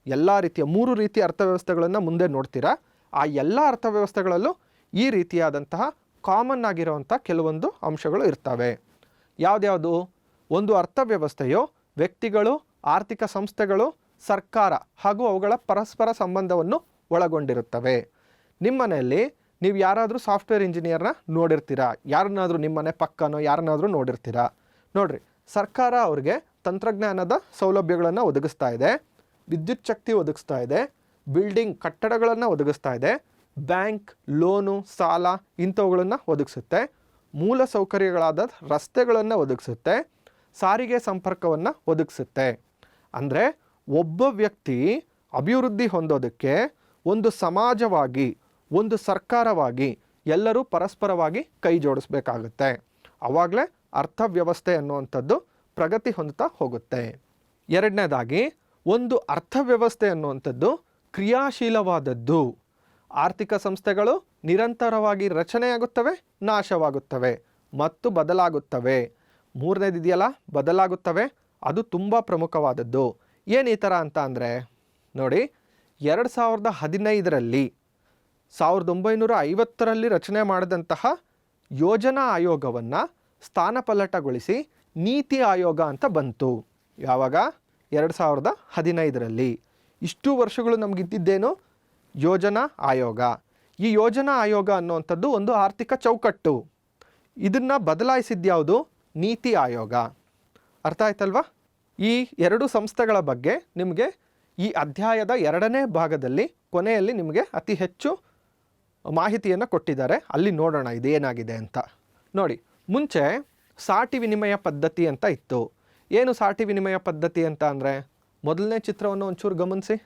ಎಲ್ಲ ರೀತಿಯ 3 ರೀತಿಯ ಅರ್ಥವ್ಯವಸ್ಥೆಗಳನ್ನು ಮುಂದೆ ನೋಡ್ತೀರಾ. ಆ ಎಲ್ಲ ಅರ್ಥವ್ಯವಸ್ಥೆಗಳಲ್ಲೂ ಈ ರೀತಿಯಾದಂತಹ ಕಾಮನ್ ಆಗಿರುವಂಥ ಕೆಲವೊಂದು ಅಂಶಗಳು ಇರ್ತವೆ. ಯಾವ್ದ್ಯಾವುದು? ಒಂದು ಅರ್ಥವ್ಯವಸ್ಥೆಯು ವ್ಯಕ್ತಿಗಳು, ಆರ್ಥಿಕ ಸಂಸ್ಥೆಗಳು, ಸರ್ಕಾರ ಹಾಗೂ ಅವುಗಳ ಪರಸ್ಪರ ಸಂಬಂಧವನ್ನು ಒಳಗೊಂಡಿರುತ್ತವೆ. ನಿಮ್ಮ ಮನೆಯಲ್ಲಿ ನೀವು ಯಾರಾದರೂ ಸಾಫ್ಟ್ವೇರ್ ಇಂಜಿನಿಯರ್ನ ನೋಡಿರ್ತೀರಾ, ಯಾರನ್ನಾದರೂ ನಿಮ್ಮ ಮನೆ ಪಕ್ಕನೋ ಯಾರನ್ನಾದರೂ ನೋಡಿರ್ತೀರಾ. ನೋಡ್ರಿ, ಸರ್ಕಾರ ಅವ್ರಿಗೆ ತಂತ್ರಜ್ಞಾನದ ಸೌಲಭ್ಯಗಳನ್ನು ಒದಗಿಸ್ತಾ ಇದೆ, ವಿದ್ಯುತ್ ಶಕ್ತಿ ಒದಗಿಸ್ತಾ ಇದೆ, ಬಿಲ್ಡಿಂಗ್ ಕಟ್ಟಡಗಳನ್ನು ಒದಗಿಸ್ತಾ ಇದೆ, ಬ್ಯಾಂಕ್ ಲೋನು ಸಾಲ ಇಂಥವುಗಳನ್ನು ಒದಗಿಸುತ್ತೆ, ಮೂಲ ಸೌಕರ್ಯಗಳಾದ ರಸ್ತೆಗಳನ್ನು ಒದಗಿಸುತ್ತೆ, ಸಾರಿಗೆ ಸಂಪರ್ಕವನ್ನು ಒದಗಿಸುತ್ತೆ. ಅಂದರೆ ಒಬ್ಬ ವ್ಯಕ್ತಿ ಅಭಿವೃದ್ಧಿ ಹೊಂದೋದಕ್ಕೆ ಒಂದು ಸಮಾಜವಾಗಿ, ಒಂದು ಸರ್ಕಾರವಾಗಿ ಎಲ್ಲರೂ ಪರಸ್ಪರವಾಗಿ ಕೈ ಜೋಡಿಸ್ಬೇಕಾಗುತ್ತೆ. ಆವಾಗಲೇ ಅರ್ಥವ್ಯವಸ್ಥೆ ಅನ್ನುವಂಥದ್ದು ಪ್ರಗತಿ ಹೊಂದುತ್ತಾ ಹೋಗುತ್ತೆ. ಎರಡನೇದಾಗಿ, ಒಂದು ಅರ್ಥವ್ಯವಸ್ಥೆ ಅನ್ನುವಂಥದ್ದು ಕ್ರಿಯಾಶೀಲವಾದದ್ದು. ಆರ್ಥಿಕ ಸಂಸ್ಥೆಗಳು ನಿರಂತರವಾಗಿ ರಚನೆಯಾಗುತ್ತವೆ, ನಾಶವಾಗುತ್ತವೆ ಮತ್ತು ಬದಲಾಗುತ್ತವೆ. ಮೂರನೇದಿದೆಯಲ್ಲ, ಬದಲಾಗುತ್ತವೆ, ಅದು ತುಂಬ ಪ್ರಮುಖವಾದದ್ದು. ಏನು ಈ ಥರ ಅಂತ ಅಂದರೆ ನೋಡಿ, 2015ರಲ್ಲಿ 1950ರಲ್ಲಿ ರಚನೆ ಮಾಡಿದಂತಹ ಯೋಜನಾ ಆಯೋಗವನ್ನು ಸ್ಥಾನಪಲ್ಲಟಗೊಳಿಸಿ ನೀತಿ ಆಯೋಗ ಅಂತ ಬಂತು. ಯಾವಾಗ? 2015ರಲ್ಲಿ. ಇಷ್ಟು ವರ್ಷಗಳು ನಮಗಿದ್ದೇನು? ಯೋಜನಾ ಆಯೋಗ. ಈ ಯೋಜನಾ ಆಯೋಗ ಅನ್ನುವಂಥದ್ದು ಒಂದು ಆರ್ಥಿಕ ಚೌಕಟ್ಟು. ಇದನ್ನು ಬದಲಾಯಿಸಿದ್ಯಾವುದು? ನೀತಿ ಆಯೋಗ. ಅರ್ಥ ಆಯ್ತಲ್ವಾ? ಈ 2 ಸಂಸ್ಥೆಗಳ ಬಗ್ಗೆ ನಿಮಗೆ ಈ ಅಧ್ಯಾಯದ 2ನೇ ಭಾಗದಲ್ಲಿ ಕೊನೆಯಲ್ಲಿ ನಿಮಗೆ ಅತಿ ಹೆಚ್ಚು ಮಾಹಿತಿಯನ್ನು ಕೊಟ್ಟಿದ್ದಾರೆ. ಅಲ್ಲಿ ನೋಡೋಣ ಇದೇನಾಗಿದೆ ಅಂತ. ನೋಡಿ, ಮುಂಚೆ ಸಾಟಿ ವಿನಿಮಯ ಪದ್ಧತಿ ಅಂತ ಇತ್ತು. ಏನು ಸಾಟಿ ವಿನಿಮಯ ಪದ್ಧತಿ ಅಂತ ಅಂದರೆ, ಮೊದಲನೇ ಚಿತ್ರವನ್ನು ಒಂಚೂರು ಗಮನಿಸಿ.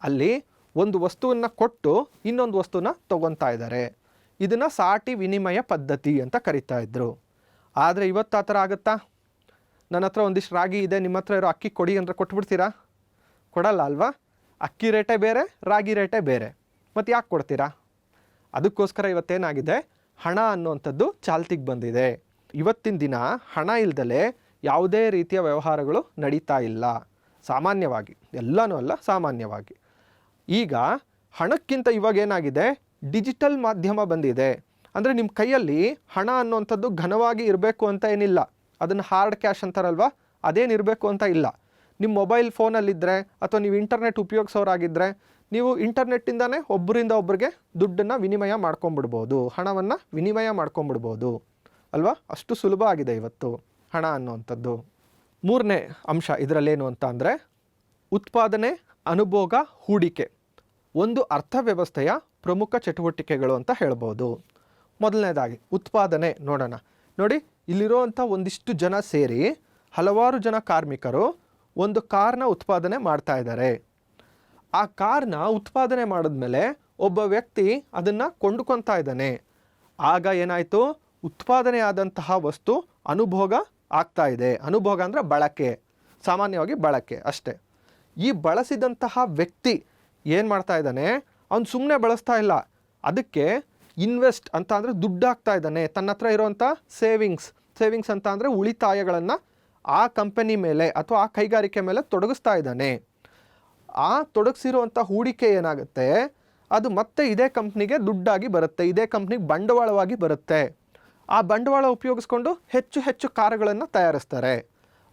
ಅಲ್ಲಿ ಒಂದು ವಸ್ತುವನ್ನು ಕೊಟ್ಟು ಇನ್ನೊಂದು ವಸ್ತುನ ತೊಗೊತಾ ಇದ್ದಾರೆ. ಇದನ್ನು ಸಾಟಿ ವಿನಿಮಯ ಪದ್ಧತಿ ಅಂತ ಕರಿತಾ ಇದ್ರು. ಆದರೆ ಇವತ್ತು ಆ ಥರ ಆಗುತ್ತಾ? ನನ್ನ ಹತ್ರ ಒಂದಿಷ್ಟು ರಾಗಿ ಇದೆ, ನಿಮ್ಮ ಹತ್ರ ಇರೋ ಅಕ್ಕಿ ಕೊಡಿ ಅಂದರೆ ಕೊಟ್ಬಿಡ್ತೀರಾ? ಕೊಡಲ್ಲ ಅಲ್ವಾ? ಅಕ್ಕಿ ರೇಟೇ ಬೇರೆ, ರಾಗಿ ರೇಟೇ ಬೇರೆ. ಮತ್ತು ಯಾಕೆ ಕೊಡ್ತೀರಾ? ಅದಕ್ಕೋಸ್ಕರ ಇವತ್ತೇನಾಗಿದೆ, ಹಣ ಅನ್ನುವಂಥದ್ದು ಚಾಲ್ತಿಗೆ ಬಂದಿದೆ. ಇವತ್ತಿನ ದಿನ ಹಣ ಇಲ್ದಲೆ ಯಾವುದೇ ರೀತಿಯ ವ್ಯವಹಾರಗಳು ನಡೀತಾ ಇಲ್ಲ ಸಾಮಾನ್ಯವಾಗಿ, ಎಲ್ಲನೂ ಅಲ್ಲ ಸಾಮಾನ್ಯವಾಗಿ. ಈಗ ಹಣಕ್ಕಿಂತ ಇವಾಗ ಏನಾಗಿದೆ, ಡಿಜಿಟಲ್ ಮಾಧ್ಯಮ ಬಂದಿದೆ. ಅಂದರೆ ನಿಮ್ಮ ಕೈಯಲ್ಲಿ ಹಣ ಅನ್ನುವಂಥದ್ದು ಘನವಾಗಿ ಇರಬೇಕು ಅಂತ ಏನಿಲ್ಲ, ಅದನ್ನು ಹಾರ್ಡ್ ಕ್ಯಾಶ್ ಅಂತಾರಲ್ವ, ಅದೇನಿರಬೇಕು ಅಂತ ಇಲ್ಲ. ನಿಮ್ಮ ಮೊಬೈಲ್ ಫೋನಲ್ಲಿದ್ದರೆ ಅಥವಾ ನೀವು ಇಂಟರ್ನೆಟ್ ಉಪಯೋಗಿಸೋರಾಗಿದ್ದರೆ ನೀವು ಇಂಟರ್ನೆಟ್ಟಿಂದನೇ ಒಬ್ಬರಿಂದ ಒಬ್ಬರಿಗೆ ದುಡ್ಡನ್ನು ವಿನಿಮಯ ಮಾಡ್ಕೊಂಬಿಡ್ಬೋದು, ಹಣವನ್ನು ವಿನಿಮಯ ಮಾಡ್ಕೊಂಬಿಡ್ಬೋದು ಅಲ್ವಾ. ಅಷ್ಟು ಸುಲಭ ಆಗಿದೆ ಇವತ್ತು ಹಣ ಅನ್ನುವಂಥದ್ದು. ಮೂರನೇ ಅಂಶ ಇದರಲ್ಲೇನು ಅಂತ ಅಂದರೆ ಉತ್ಪಾದನೆ, ಅನುಭೋಗ, ಹೂಡಿಕೆ ಒಂದು ಅರ್ಥವ್ಯವಸ್ಥೆಯ ಪ್ರಮುಖ ಚಟುವಟಿಕೆಗಳು ಅಂತ ಹೇಳ್ಬೋದು. ಮೊದಲನೇದಾಗಿ ಉತ್ಪಾದನೆ ನೋಡೋಣ. ನೋಡಿ, ಇಲ್ಲಿರುವಂಥ ಒಂದಿಷ್ಟು ಜನ ಸೇರಿ ಹಲವಾರು ಜನ ಕಾರ್ಮಿಕರು ಒಂದು ಕಾರ್ನ ಉತ್ಪಾದನೆ ಮಾಡ್ತಾ ಇದ್ದಾರೆ. ಆ ಕಾರ್ನ ಉತ್ಪಾದನೆ ಮಾಡಿದ್ಮೇಲೆ ಒಬ್ಬ ವ್ಯಕ್ತಿ ಅದನ್ನು ಕೊಂಡುಕೊತಾ ಇದ್ದಾನೆ. ಆಗ ಏನಾಯಿತು, ಉತ್ಪಾದನೆ ಆದಂತಹ ವಸ್ತು ಅನುಭೋಗ ಆಗ್ತಾ ಇದೆ. ಅನುಭೋಗ ಅಂದರೆ ಬಳಕೆ, ಸಾಮಾನ್ಯವಾಗಿ ಬಳಕೆ ಅಷ್ಟೇ. ಈ ಬಳಸಿದಂತಹ ವ್ಯಕ್ತಿ ಏನು ಮಾಡ್ತಾ ಇದ್ದಾನೆ, ಅವನು ಸುಮ್ಮನೆ ಬಳಸ್ತಾ ಇಲ್ಲ, ಅದಕ್ಕೆ ಇನ್ವೆಸ್ಟ್ ಅಂತ ಅಂದರೆ ದುಡ್ಡು ಹಾಕ್ತಾ ಇದ್ದಾನೆ. ತನ್ನ ಹತ್ರ ಇರುವಂಥ ಸೇವಿಂಗ್ಸ್ ಅಂತ ಅಂದರೆ ಉಳಿತಾಯಗಳನ್ನು ಆ ಕಂಪನಿ ಮೇಲೆ ಅಥವಾ ಆ ಕೈಗಾರಿಕೆ ಮೇಲೆ ತೊಡಗಿಸ್ತಾ ಇದ್ದಾನೆ. ಆ ತೊಡಗಿಸಿರುವಂಥ ಹೂಡಿಕೆ ಏನಾಗುತ್ತೆ, ಅದು ಮತ್ತೆ ಇದೇ ಕಂಪ್ನಿಗೆ ದುಡ್ಡಾಗಿ ಬರುತ್ತೆ, ಇದೇ ಕಂಪ್ನಿಗೆ ಬಂಡವಾಳವಾಗಿ ಬರುತ್ತೆ. ಆ ಬಂಡವಾಳ ಉಪಯೋಗಿಸ್ಕೊಂಡು ಹೆಚ್ಚು ಹೆಚ್ಚು ಕಾರುಗಳನ್ನು ತಯಾರಿಸ್ತಾರೆ.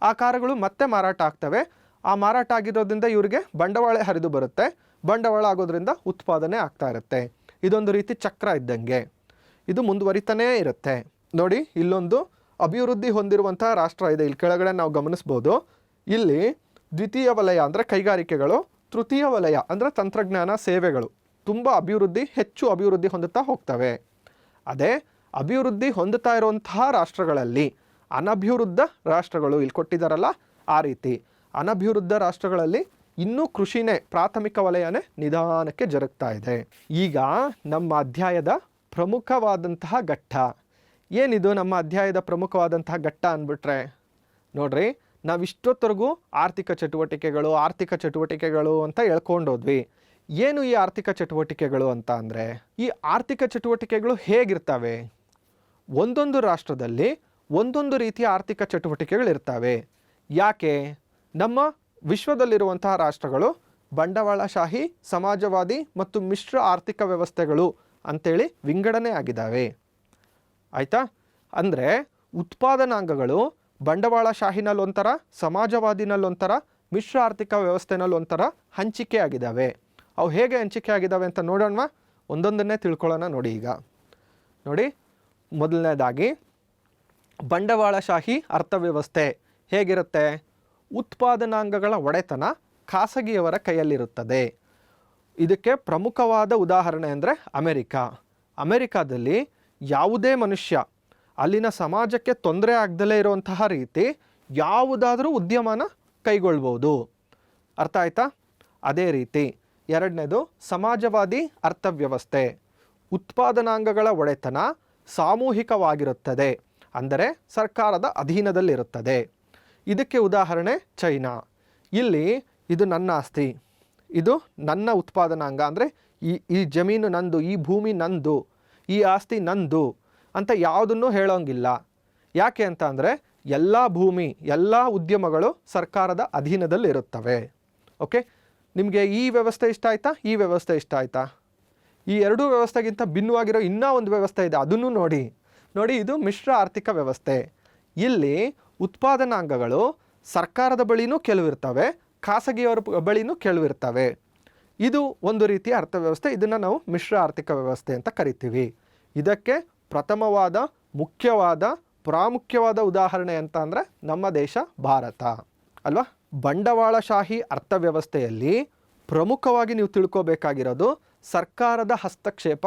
ಆ ಕಾರುಗಳು ಮತ್ತೆ ಮಾರಾಟ ಆಗ್ತವೆ. ಆ ಮಾರಾಟ ಆಗಿರೋದ್ರಿಂದ ಇವರಿಗೆ ಬಂಡವಾಳ ಹರಿದು ಬರುತ್ತೆ. ಬಂಡವಾಳ ಆಗೋದ್ರಿಂದ ಉತ್ಪಾದನೆ ಆಗ್ತಾ ಇರುತ್ತೆ. ಇದೊಂದು ರೀತಿ ಚಕ್ರ ಇದ್ದಂಗೆ, ಇದು ಮುಂದುವರಿತಾನೇ ಇರುತ್ತೆ. ನೋಡಿ, ಇಲ್ಲೊಂದು ಅಭಿವೃದ್ಧಿ ಹೊಂದಿರುವಂಥ ರಾಷ್ಟ್ರ ಇದೆ, ಇಲ್ಲಿ ಕೆಳಗಡೆ ನಾವು ಗಮನಿಸ್ಬೋದು. ಇಲ್ಲಿ ದ್ವಿತೀಯ ವಲಯ ಅಂದರೆ ಕೈಗಾರಿಕೆಗಳು, ತೃತೀಯ ವಲಯ ಅಂದರೆ ತಂತ್ರಜ್ಞಾನ ಸೇವೆಗಳು ತುಂಬ ಹೆಚ್ಚು ಅಭಿವೃದ್ಧಿ ಹೊಂದುತ್ತಾ ಹೋಗ್ತವೆ. ಅದೇ ಅಭಿವೃದ್ಧಿ ಹೊಂದುತ್ತಾ ಇರುವಂತಹ ರಾಷ್ಟ್ರಗಳಲ್ಲಿ ಅನಭಿವೃದ್ಧ ರಾಷ್ಟ್ರಗಳು ಇಲ್ಲಿ ಕೊಟ್ಟಿದ್ದಾರಲ್ಲ, ಆ ರೀತಿ ಅನಭಿವೃದ್ಧ ರಾಷ್ಟ್ರಗಳಲ್ಲಿ ಇನ್ನೂ ಕೃಷಿನೇ ಪ್ರಾಥಮಿಕ ವಲಯನೇ ನಿಧಾನಕ್ಕೆ ಜರುಗ್ತಾ ಇದೆ. ಈಗ ನಮ್ಮ ಅಧ್ಯಾಯದ ಪ್ರಮುಖವಾದಂತಹ ಘಟ್ಟ ಏನಿದು, ನಮ್ಮ ಅಧ್ಯಾಯದ ಪ್ರಮುಖವಾದಂತಹ ಘಟ್ಟ ಅಂದ್ಬಿಟ್ರೆ ನೋಡ್ರಿ, ನಾವಿಷ್ಟೊತ್ತರೆಗೂ ಆರ್ಥಿಕ ಚಟುವಟಿಕೆಗಳು ಅಂತ ಹೇಳ್ಕೊಂಡೋದ್ವಿ. ಏನು ಈ ಆರ್ಥಿಕ ಚಟುವಟಿಕೆಗಳು ಅಂತ ಅಂದರೆ, ಈ ಆರ್ಥಿಕ ಚಟುವಟಿಕೆಗಳು ಹೇಗಿರ್ತವೆ, ಒಂದೊಂದು ರಾಷ್ಟ್ರದಲ್ಲಿ ಒಂದೊಂದು ರೀತಿಯ ಆರ್ಥಿಕ ಚಟುವಟಿಕೆಗಳಿರ್ತವೆ. ಯಾಕೆ, ನಮ್ಮ ವಿಶ್ವದಲ್ಲಿರುವಂತಹ ರಾಷ್ಟ್ರಗಳು ಬಂಡವಾಳಶಾಹಿ, ಸಮಾಜವಾದಿ ಮತ್ತು ಮಿಶ್ರ ಆರ್ಥಿಕ ವ್ಯವಸ್ಥೆಗಳು ಅಂತೇಳಿ ವಿಂಗಡಣೆ ಆಗಿದ್ದಾವೆ. ಆಯಿತಾ, ಅಂದರೆ ಉತ್ಪಾದನಾಂಗಗಳು ಬಂಡವಾಳಶಾಹಿನಲ್ಲೊಂಥರ, ಸಮಾಜವಾದಿನಲ್ಲೊಂಥರ, ಮಿಶ್ರ ಆರ್ಥಿಕ ವ್ಯವಸ್ಥೆನಲ್ಲೊಂಥರ ಹಂಚಿಕೆ ಆಗಿದ್ದಾವೆ. ಅವು ಹೇಗೆ ಹಂಚಿಕೆ ಆಗಿದ್ದಾವೆ ಅಂತ ನೋಡೋಣ, ಒಂದೊಂದನ್ನೇ ತಿಳ್ಕೊಳ್ಳೋಣ. ನೋಡಿ, ಈಗ ನೋಡಿ, ಮೊದಲನೇದಾಗಿ ಬಂಡವಾಳಶಾಹಿ ಅರ್ಥವ್ಯವಸ್ಥೆ ಹೇಗಿರುತ್ತೆ, ಉತ್ಪಾದನಾಂಗಗಳ ಒಡೆತನ ಖಾಸಗಿಯವರ ಕೈಯಲ್ಲಿರುತ್ತದೆ. ಇದಕ್ಕೆ ಪ್ರಮುಖವಾದ ಉದಾಹರಣೆ ಅಂದರೆ ಅಮೆರಿಕಾದಲ್ಲಿ ಯಾವುದೇ ಮನುಷ್ಯ ಅಲ್ಲಿನ ಸಮಾಜಕ್ಕೆ ತೊಂದರೆ ಆಗದಲೇ ಇರುವಂತಹ ರೀತಿ ಯಾವುದಾದ್ರೂ ಉದ್ಯಮನ ಕೈಗೊಳ್ಬೋದು. ಅರ್ಥ ಆಯ್ತಾ? ಅದೇ ರೀತಿ ಎರಡನೇದು ಸಮಾಜವಾದಿ ಅರ್ಥವ್ಯವಸ್ಥೆ. ಉತ್ಪಾದನಾಂಗಗಳ ಒಡೆತನ ಸಾಮೂಹಿಕವಾಗಿರುತ್ತದೆ, ಅಂದರೆ ಸರ್ಕಾರದ ಅಧೀನದಲ್ಲಿರುತ್ತದೆ. ಇದಕ್ಕೆ ಉದಾಹರಣೆ ಚೈನಾ. ಇಲ್ಲಿ ಇದು ನನ್ನ ಆಸ್ತಿ, ಇದು ನನ್ನ ಉತ್ಪಾದನಾಂಗ, ಅಂದರೆ ಈ ಜಮೀನು ನಂದು, ಈ ಭೂಮಿ ನಂದು, ಈ ಆಸ್ತಿ ನಂದು ಅಂತ ಯಾವುದನ್ನು ಹೇಳೋಂಗಿಲ್ಲ. ಯಾಕೆ ಅಂತ ಅಂದರೆ ಎಲ್ಲ ಭೂಮಿ, ಎಲ್ಲ ಉದ್ಯಮಗಳು ಸರ್ಕಾರದ ಅಧೀನದಲ್ಲಿರುತ್ತವೆ. ಓಕೆ, ನಿಮಗೆ ಈ ವ್ಯವಸ್ಥೆ ಇಷ್ಟ ಆಯಿತಾ, ಈ ವ್ಯವಸ್ಥೆ ಇಷ್ಟ ಆಯಿತಾ? ಈ ಎರಡೂ ವ್ಯವಸ್ಥೆಗಿಂತ ಭಿನ್ನವಾಗಿರೋ ಇನ್ನೂ ಒಂದು ವ್ಯವಸ್ಥೆ ಇದೆ, ಅದನ್ನು ನೋಡಿ. ಇದು ಮಿಶ್ರ ಆರ್ಥಿಕ ವ್ಯವಸ್ಥೆ. ಇಲ್ಲಿ ಉತ್ಪಾದನಾಂಗಗಳು ಸರ್ಕಾರದ ಬಳಿನೂ ಕೆಲವಿರ್ತವೆ, ಖಾಸಗಿಯವರ ಬಳಿನೂ ಕೆಲವಿರ್ತವೆ. ಇದು ಒಂದು ರೀತಿಯ ಅರ್ಥವ್ಯವಸ್ಥೆ. ಇದನ್ನು ನಾವು ಮಿಶ್ರ ಆರ್ಥಿಕ ವ್ಯವಸ್ಥೆ ಅಂತ ಕರಿತೀವಿ. ಇದಕ್ಕೆ ಪ್ರಥಮವಾದ, ಮುಖ್ಯವಾದ, ಪ್ರಾಮುಖ್ಯವಾದ ಉದಾಹರಣೆ ಅಂತ ಅಂದರೆ ನಮ್ಮ ದೇಶ ಭಾರತ ಅಲ್ವಾ. ಬಂಡವಾಳಶಾಹಿ ಅರ್ಥವ್ಯವಸ್ಥೆಯಲ್ಲಿ ಪ್ರಮುಖವಾಗಿ ನೀವು ತಿಳ್ಕೋಬೇಕಾಗಿರೋದು ಸರ್ಕಾರದ ಹಸ್ತಕ್ಷೇಪ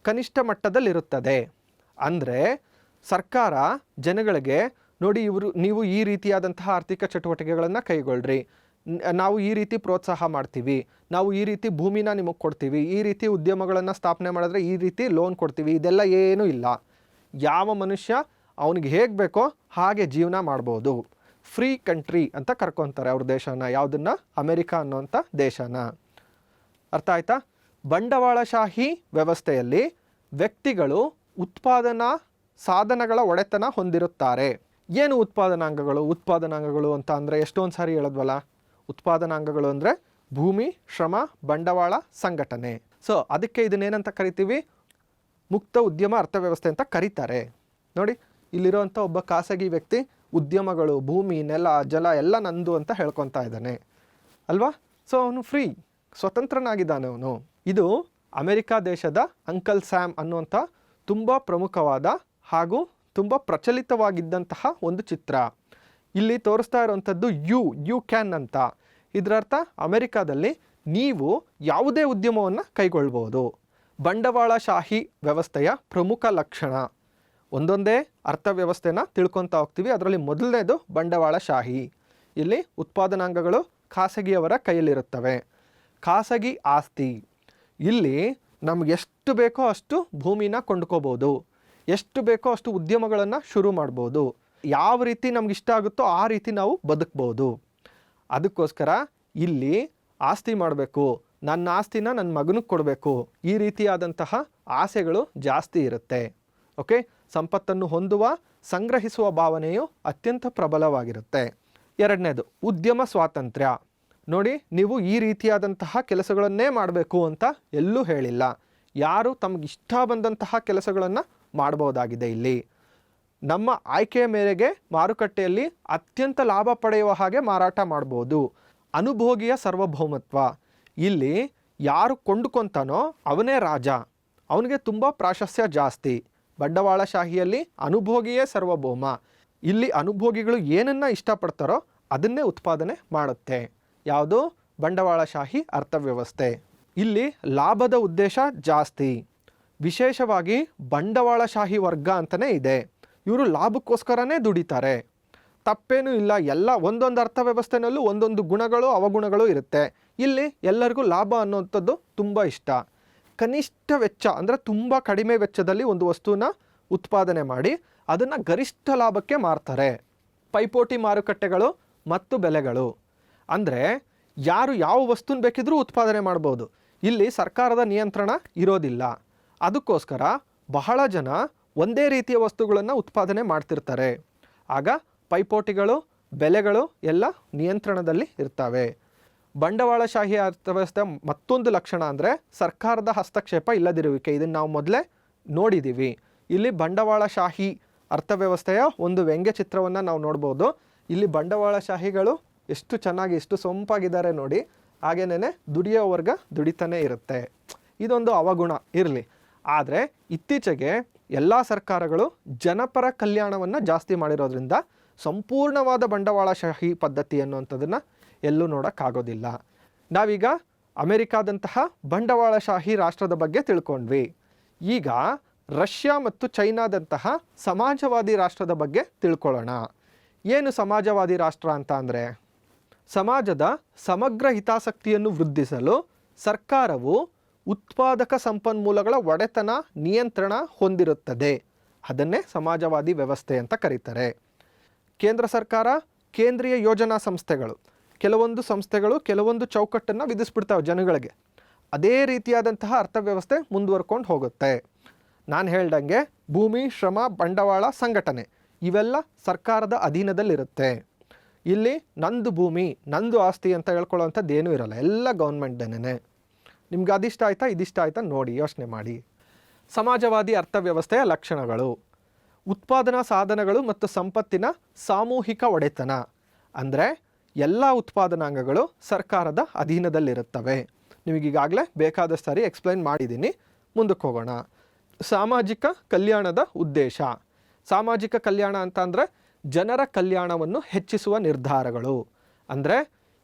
ಕನಿಷ್ಠ ಮಟ್ಟದಲ್ಲಿರುತ್ತದೆ. ಅಂದರೆ ಸರ್ಕಾರ ಜನಗಳಿಗೆ ನೋಡಿ, ನೀವು ಈ ರೀತಿಯಾದಂತಹ ಆರ್ಥಿಕ ಚಟುವಟಿಕೆಗಳನ್ನು ಕೈಗೊಳ್ಳ್ರಿ, ನಾವು ಈ ರೀತಿ ಪ್ರೋತ್ಸಾಹ ಮಾಡ್ತೀವಿ, ನಾವು ಈ ರೀತಿ ಭೂಮಿನ ನಿಮಗೆ ಕೊಡ್ತೀವಿ, ಈ ರೀತಿ ಉದ್ಯಮಗಳನ್ನು ಸ್ಥಾಪನೆ ಮಾಡಿದ್ರೆ ಈ ರೀತಿ ಲೋನ್ ಕೊಡ್ತೀವಿ, ಇದೆಲ್ಲ ಏನೂ ಇಲ್ಲ. ಯಾವ ಮನುಷ್ಯ ಅವನಿಗೆ ಹೇಗೆ ಬೇಕೋ ಹಾಗೆ ಜೀವನ ಮಾಡ್ಬೋದು. ಫ್ರೀ ಕಂಟ್ರಿ ಅಂತ ಕರ್ಕೊತಾರೆ ಅವ್ರ ದೇಶನ, ಯಾವುದನ್ನು, ಅಮೆರಿಕ ಅನ್ನೋಂಥ ದೇಶನ. ಅರ್ಥ ಆಯ್ತಾ? ಬಂಡವಾಳಶಾಹಿ ವ್ಯವಸ್ಥೆಯಲ್ಲಿ ವ್ಯಕ್ತಿಗಳು ಉತ್ಪಾದನಾ ಸಾಧನಗಳ ಒಡೆತನ ಹೊಂದಿರುತ್ತಾರೆ. ಏನು ಉತ್ಪಾದನಾಂಗಗಳು ಅಂತ ಅಂದರೆ ಎಷ್ಟೊಂದು ಸಾರಿ ಹೇಳಿದ್ವಲ್ಲ, ಉತ್ಪಾದನಾಂಗಗಳು ಅಂದರೆ ಭೂಮಿ, ಶ್ರಮ, ಬಂಡವಾಳ, ಸಂಘಟನೆ. ಸೊ ಅದಕ್ಕೆ ಇದನ್ನೇನಂತ ಕರಿತೀವಿ? ಮುಕ್ತ ಉದ್ಯಮ ಅರ್ಥವ್ಯವಸ್ಥೆ ಅಂತ ಕರೀತಾರೆ. ನೋಡಿ, ಇಲ್ಲಿರುವಂಥ ಒಬ್ಬ ಖಾಸಗಿ ವ್ಯಕ್ತಿ ಉದ್ಯಮಗಳು, ಭೂಮಿ, ನೆಲ, ಜಲ ಎಲ್ಲ ನಂದು ಅಂತ ಹೇಳ್ಕೊತಾ ಇದ್ದಾನೆ ಅಲ್ವಾ? ಸೊ ಅವನು ಫ್ರೀ, ಸ್ವತಂತ್ರನಾಗಿದ್ದಾನೆ ಅವನು. ಇದು ಅಮೆರಿಕಾ ದೇಶದ ಅಂಕಲ್ ಸ್ಯಾಮ್ ಅನ್ನುವಂಥ ತುಂಬ ಪ್ರಮುಖವಾದ ಹಾಗೂ ತುಂಬ ಪ್ರಚಲಿತವಾಗಿದ್ದಂತಹ ಒಂದು ಚಿತ್ರ. ಇಲ್ಲಿ ತೋರಿಸ್ತಾ ಇರುವಂಥದ್ದು ಯು ಕ್ಯಾನ್ ಅಂತ. ಇದರರ್ಥ ಅಮೆರಿಕಾದಲ್ಲಿ ನೀವು ಯಾವುದೇ ಉದ್ಯಮವನ್ನು ಕೈಗೊಳ್ಬೋದು. ಬಂಡವಾಳಶಾಹಿ ವ್ಯವಸ್ಥೆಯ ಪ್ರಮುಖ ಲಕ್ಷಣ. ಒಂದೊಂದೇ ಅರ್ಥವ್ಯವಸ್ಥೆನ ತಿಳ್ಕೊತಾ ಹೋಗ್ತೀವಿ. ಅದರಲ್ಲಿ ಮೊದಲನೇದು ಬಂಡವಾಳಶಾಹಿ. ಇಲ್ಲಿ ಉತ್ಪಾದನಾಂಗಗಳು ಖಾಸಗಿಯವರ ಕೈಯಲ್ಲಿರುತ್ತವೆ. ಖಾಸಗಿ ಆಸ್ತಿ. ಇಲ್ಲಿ ನಮ್ಗೆ ಎಷ್ಟು ಬೇಕೋ ಅಷ್ಟು ಭೂಮಿನ ಕೊಂಡ್ಕೋಬೋದು, ಎಷ್ಟು ಬೇಕೋ ಅಷ್ಟು ಉದ್ಯಮಗಳನ್ನು ಶುರು ಮಾಡ್ಬೋದು. ಯಾವ ರೀತಿ ನಮ್ಗೆ ಇಷ್ಟ ಆಗುತ್ತೋ ಆ ರೀತಿ ನಾವು ಬದುಕ್ಬೋದು. ಅದಕ್ಕೋಸ್ಕರ ಇಲ್ಲಿ ಆಸ್ತಿ ಮಾಡಬೇಕು, ನನ್ನ ಆಸ್ತಿನ ನನ್ನ ಮಗನಿಗೆ ಕೊಡಬೇಕು, ಈ ರೀತಿಯಾದಂತಹ ಆಸೆಗಳು ಜಾಸ್ತಿ ಇರುತ್ತೆ. ಓಕೆ, ಸಂಪತ್ತನ್ನು ಹೊಂದುವ, ಸಂಗ್ರಹಿಸುವ ಭಾವನೆಯು ಅತ್ಯಂತ ಪ್ರಬಲವಾಗಿರುತ್ತೆ. ಎರಡನೇದು ಉದ್ಯಮ ಸ್ವಾತಂತ್ರ್ಯ. ನೋಡಿ, ನೀವು ಈ ರೀತಿಯಾದಂತಹ ಕೆಲಸಗಳನ್ನೇ ಮಾಡಬೇಕು ಅಂತ ಎಲ್ಲೂ ಹೇಳಿಲ್ಲ. ಯಾರು ತಮಗಿಷ್ಟ ಬಂದಂತಹ ಕೆಲಸಗಳನ್ನು ಮಾಡ್ಬೋದಾಗಿದೆ. ಇಲ್ಲಿ ನಮ್ಮ ಆಯ್ಕೆಯ ಮೇರೆಗೆ ಮಾರುಕಟ್ಟೆಯಲ್ಲಿ ಅತ್ಯಂತ ಲಾಭ ಪಡೆಯುವ ಹಾಗೆ ಮಾರಾಟ ಮಾಡ್ಬೋದು. ಅನುಭೋಗಿಯ ಸಾರ್ವಭೌಮತ್ವ. ಇಲ್ಲಿ ಯಾರು ಕೊಂಡುಕೊಂತಾನೋ ಅವನೇ ರಾಜ, ಅವನಿಗೆ ತುಂಬ ಪ್ರಾಶಸ್ತ್ಯ ಜಾಸ್ತಿ. ಬಂಡವಾಳಶಾಹಿಯಲ್ಲಿ ಅನುಭೋಗಿಯೇ ಸಾರ್ವಭೌಮ. ಇಲ್ಲಿ ಅನುಭೋಗಿಗಳು ಏನನ್ನು ಇಷ್ಟಪಡ್ತಾರೋ ಅದನ್ನೇ ಉತ್ಪಾದನೆ ಮಾಡುತ್ತೆ. ಯಾವುದು? ಬಂಡವಾಳಶಾಹಿ ಅರ್ಥವ್ಯವಸ್ಥೆ. ಇಲ್ಲಿ ಲಾಭದ ಉದ್ದೇಶ ಜಾಸ್ತಿ. ವಿಶೇಷವಾಗಿ ಬಂಡವಾಳಶಾಹಿ ವರ್ಗ ಅಂತಲೇ ಇದೆ. ಇವರು ಲಾಭಕ್ಕೋಸ್ಕರನೇ ದುಡಿತಾರೆ. ತಪ್ಪೇನೂ ಇಲ್ಲ. ಎಲ್ಲ ಒಂದೊಂದು ಅರ್ಥವ್ಯವಸ್ಥೆನಲ್ಲೂ ಒಂದೊಂದು ಗುಣಗಳು ಅವಗುಣಗಳು ಇರುತ್ತೆ. ಇಲ್ಲಿ ಎಲ್ಲರಿಗೂ ಲಾಭ ಅನ್ನೋಂಥದ್ದು ತುಂಬ ಇಷ್ಟ. ಕನಿಷ್ಠ ವೆಚ್ಚ ಅಂದರೆ ತುಂಬ ಕಡಿಮೆ ವೆಚ್ಚದಲ್ಲಿ ಒಂದು ವಸ್ತುನ ಉತ್ಪಾದನೆ ಮಾಡಿ ಅದನ್ನು ಗರಿಷ್ಠ ಲಾಭಕ್ಕೆ ಮಾರ್ತಾರೆ. ಪೈಪೋಟಿ ಮಾರುಕಟ್ಟೆಗಳು ಮತ್ತು ಬೆಲೆಗಳು ಅಂದರೆ ಯಾರು ಯಾವ ವಸ್ತುನ ಬೇಕಿದ್ರೂ ಉತ್ಪಾದನೆ ಮಾಡ್ಬೋದು. ಇಲ್ಲಿ ಸರ್ಕಾರದ ನಿಯಂತ್ರಣ ಇರೋದಿಲ್ಲ. ಅದಕ್ಕೋಸ್ಕರ ಬಹಳ ಜನ ಒಂದೇ ರೀತಿಯ ವಸ್ತುಗಳನ್ನು ಉತ್ಪಾದನೆ ಮಾಡ್ತಿರ್ತಾರೆ. ಆಗ ಪೈಪೋಟಿಗಳು, ಬೆಲೆಗಳು ಎಲ್ಲ ನಿಯಂತ್ರಣದಲ್ಲಿ ಇರ್ತವೆ. ಬಂಡವಾಳಶಾಹಿ ಅರ್ಥವ್ಯವಸ್ಥೆ ಮತ್ತೊಂದು ಲಕ್ಷಣ ಅಂದರೆ ಸರ್ಕಾರದ ಹಸ್ತಕ್ಷೇಪ ಇಲ್ಲದಿರುವಿಕೆ. ಇದನ್ನು ನಾವು ಮೊದಲೇ ನೋಡಿದ್ದೀವಿ. ಇಲ್ಲಿ ಬಂಡವಾಳಶಾಹಿ ಅರ್ಥವ್ಯವಸ್ಥೆಯ ಒಂದು ವ್ಯಂಗ್ಯ ಚಿತ್ರವನ್ನು ನಾವು ನೋಡ್ಬೋದು. ಇಲ್ಲಿ ಬಂಡವಾಳಶಾಹಿಗಳು ಎಷ್ಟು ಚೆನ್ನಾಗಿ ಎಷ್ಟು ಸೊಂಪಾಗಿದ್ದಾರೆ ನೋಡಿ. ಹಾಗೇನೇ ದುಡಿಯೋ ವರ್ಗ ದುಡಿತಾನೇ ಇರುತ್ತೆ. ಇದೊಂದು ಅವಗುಣ ಇರಲಿ. ಆದರೆ ಇತ್ತೀಚೆಗೆ ಎಲ್ಲ ಸರ್ಕಾರಗಳು ಜನಪರ ಕಲ್ಯಾಣವನ್ನು ಜಾಸ್ತಿ ಮಾಡಿರೋದ್ರಿಂದ ಸಂಪೂರ್ಣವಾದ ಬಂಡವಾಳಶಾಹಿ ಪದ್ಧತಿ ಅನ್ನುವಂಥದ್ದನ್ನು ಎಲ್ಲೂ ನೋಡೋಕ್ಕಾಗೋದಿಲ್ಲ. ನಾವೀಗ ಅಮೆರಿಕಾದಂತಹ ಬಂಡವಾಳಶಾಹಿ ರಾಷ್ಟ್ರದ ಬಗ್ಗೆ ತಿಳ್ಕೊಂಡ್ವಿ. ಈಗ ರಷ್ಯಾ ಮತ್ತು ಚೈನಾದಂತಹ ಸಮಾಜವಾದಿ ರಾಷ್ಟ್ರದ ಬಗ್ಗೆ ತಿಳ್ಕೊಳ್ಳೋಣ. ಏನು ಸಮಾಜವಾದಿ ರಾಷ್ಟ್ರ ಅಂತ ಅಂದರೆ, ಸಮಾಜದ ಸಮಗ್ರ ಹಿತಾಸಕ್ತಿಯನ್ನು ವೃದ್ಧಿಸಲು ಸರ್ಕಾರವು ಉತ್ಪಾದಕ ಸಂಪನ್ಮೂಲಗಳ ಒಡೆತನ, ನಿಯಂತ್ರಣ ಹೊಂದಿರುತ್ತದೆ. ಅದನ್ನೇ ಸಮಾಜವಾದಿ ವ್ಯವಸ್ಥೆ ಅಂತ ಕರೀತಾರೆ. ಕೇಂದ್ರ ಸರ್ಕಾರ, ಕೇಂದ್ರೀಯ ಯೋಜನಾ ಸಂಸ್ಥೆಗಳು, ಕೆಲವೊಂದು ಸಂಸ್ಥೆಗಳು ಕೆಲವೊಂದು ಚೌಕಟ್ಟನ್ನು ವಿಧಿಸ್ಬಿಡ್ತಾವೆ ಜನಗಳಿಗೆ. ಅದೇ ರೀತಿಯಾದಂತಹ ಅರ್ಥವ್ಯವಸ್ಥೆ ಮುಂದುವರ್ಕೊಂಡು ಹೋಗುತ್ತೆ. ನಾನು ಹೇಳ್ದಂಗೆ ಭೂಮಿ, ಶ್ರಮ, ಬಂಡವಾಳ, ಸಂಘಟನೆ ಇವೆಲ್ಲ ಸರ್ಕಾರದ ಅಧೀನದಲ್ಲಿರುತ್ತೆ. ಇಲ್ಲಿ ನಂದು ಭೂಮಿ, ನಂದು ಆಸ್ತಿ ಅಂತ ಹೇಳ್ಕೊಳ್ಳೋವಂಥದ್ದು ಏನೂ ಇರಲ್ಲ. ಎಲ್ಲ ಗೌರ್ಮೆಂಟ್ದೇನೆ. ನಿಮ್ಗೆ ಅದಿಷ್ಟ ಆಯ್ತಾ ಇದಿಷ್ಟ ಆಯ್ತಾ ನೋಡಿ, ಯೋಚನೆ ಮಾಡಿ. ಸಮಾಜವಾದಿ ಅರ್ಥವ್ಯವಸ್ಥೆಯ ಲಕ್ಷಣಗಳು: ಉತ್ಪಾದನಾ ಸಾಧನಗಳು ಮತ್ತು ಸಂಪತ್ತಿನ ಸಾಮೂಹಿಕ ಒಡೆತನ. ಅಂದರೆ ಎಲ್ಲ ಉತ್ಪಾದನಾಂಗಗಳು ಸರ್ಕಾರದ ಅಧೀನದಲ್ಲಿರುತ್ತವೆ. ನಿಮಗೀಗಾಗಲೇ ಬೇಕಾದಷ್ಟು ಸಾರಿ ಎಕ್ಸ್ಪ್ಲೈನ್ ಮಾಡಿದ್ದೀನಿ. ಮುಂದಕ್ಕೆ ಹೋಗೋಣ. ಸಾಮಾಜಿಕ ಕಲ್ಯಾಣದ ಉದ್ದೇಶ. ಸಾಮಾಜಿಕ ಕಲ್ಯಾಣ ಅಂತ ಅಂದರೆ ಜನರ ಕಲ್ಯಾಣವನ್ನು ಹೆಚ್ಚಿಸುವ ನಿರ್ಧಾರಗಳು. ಅಂದರೆ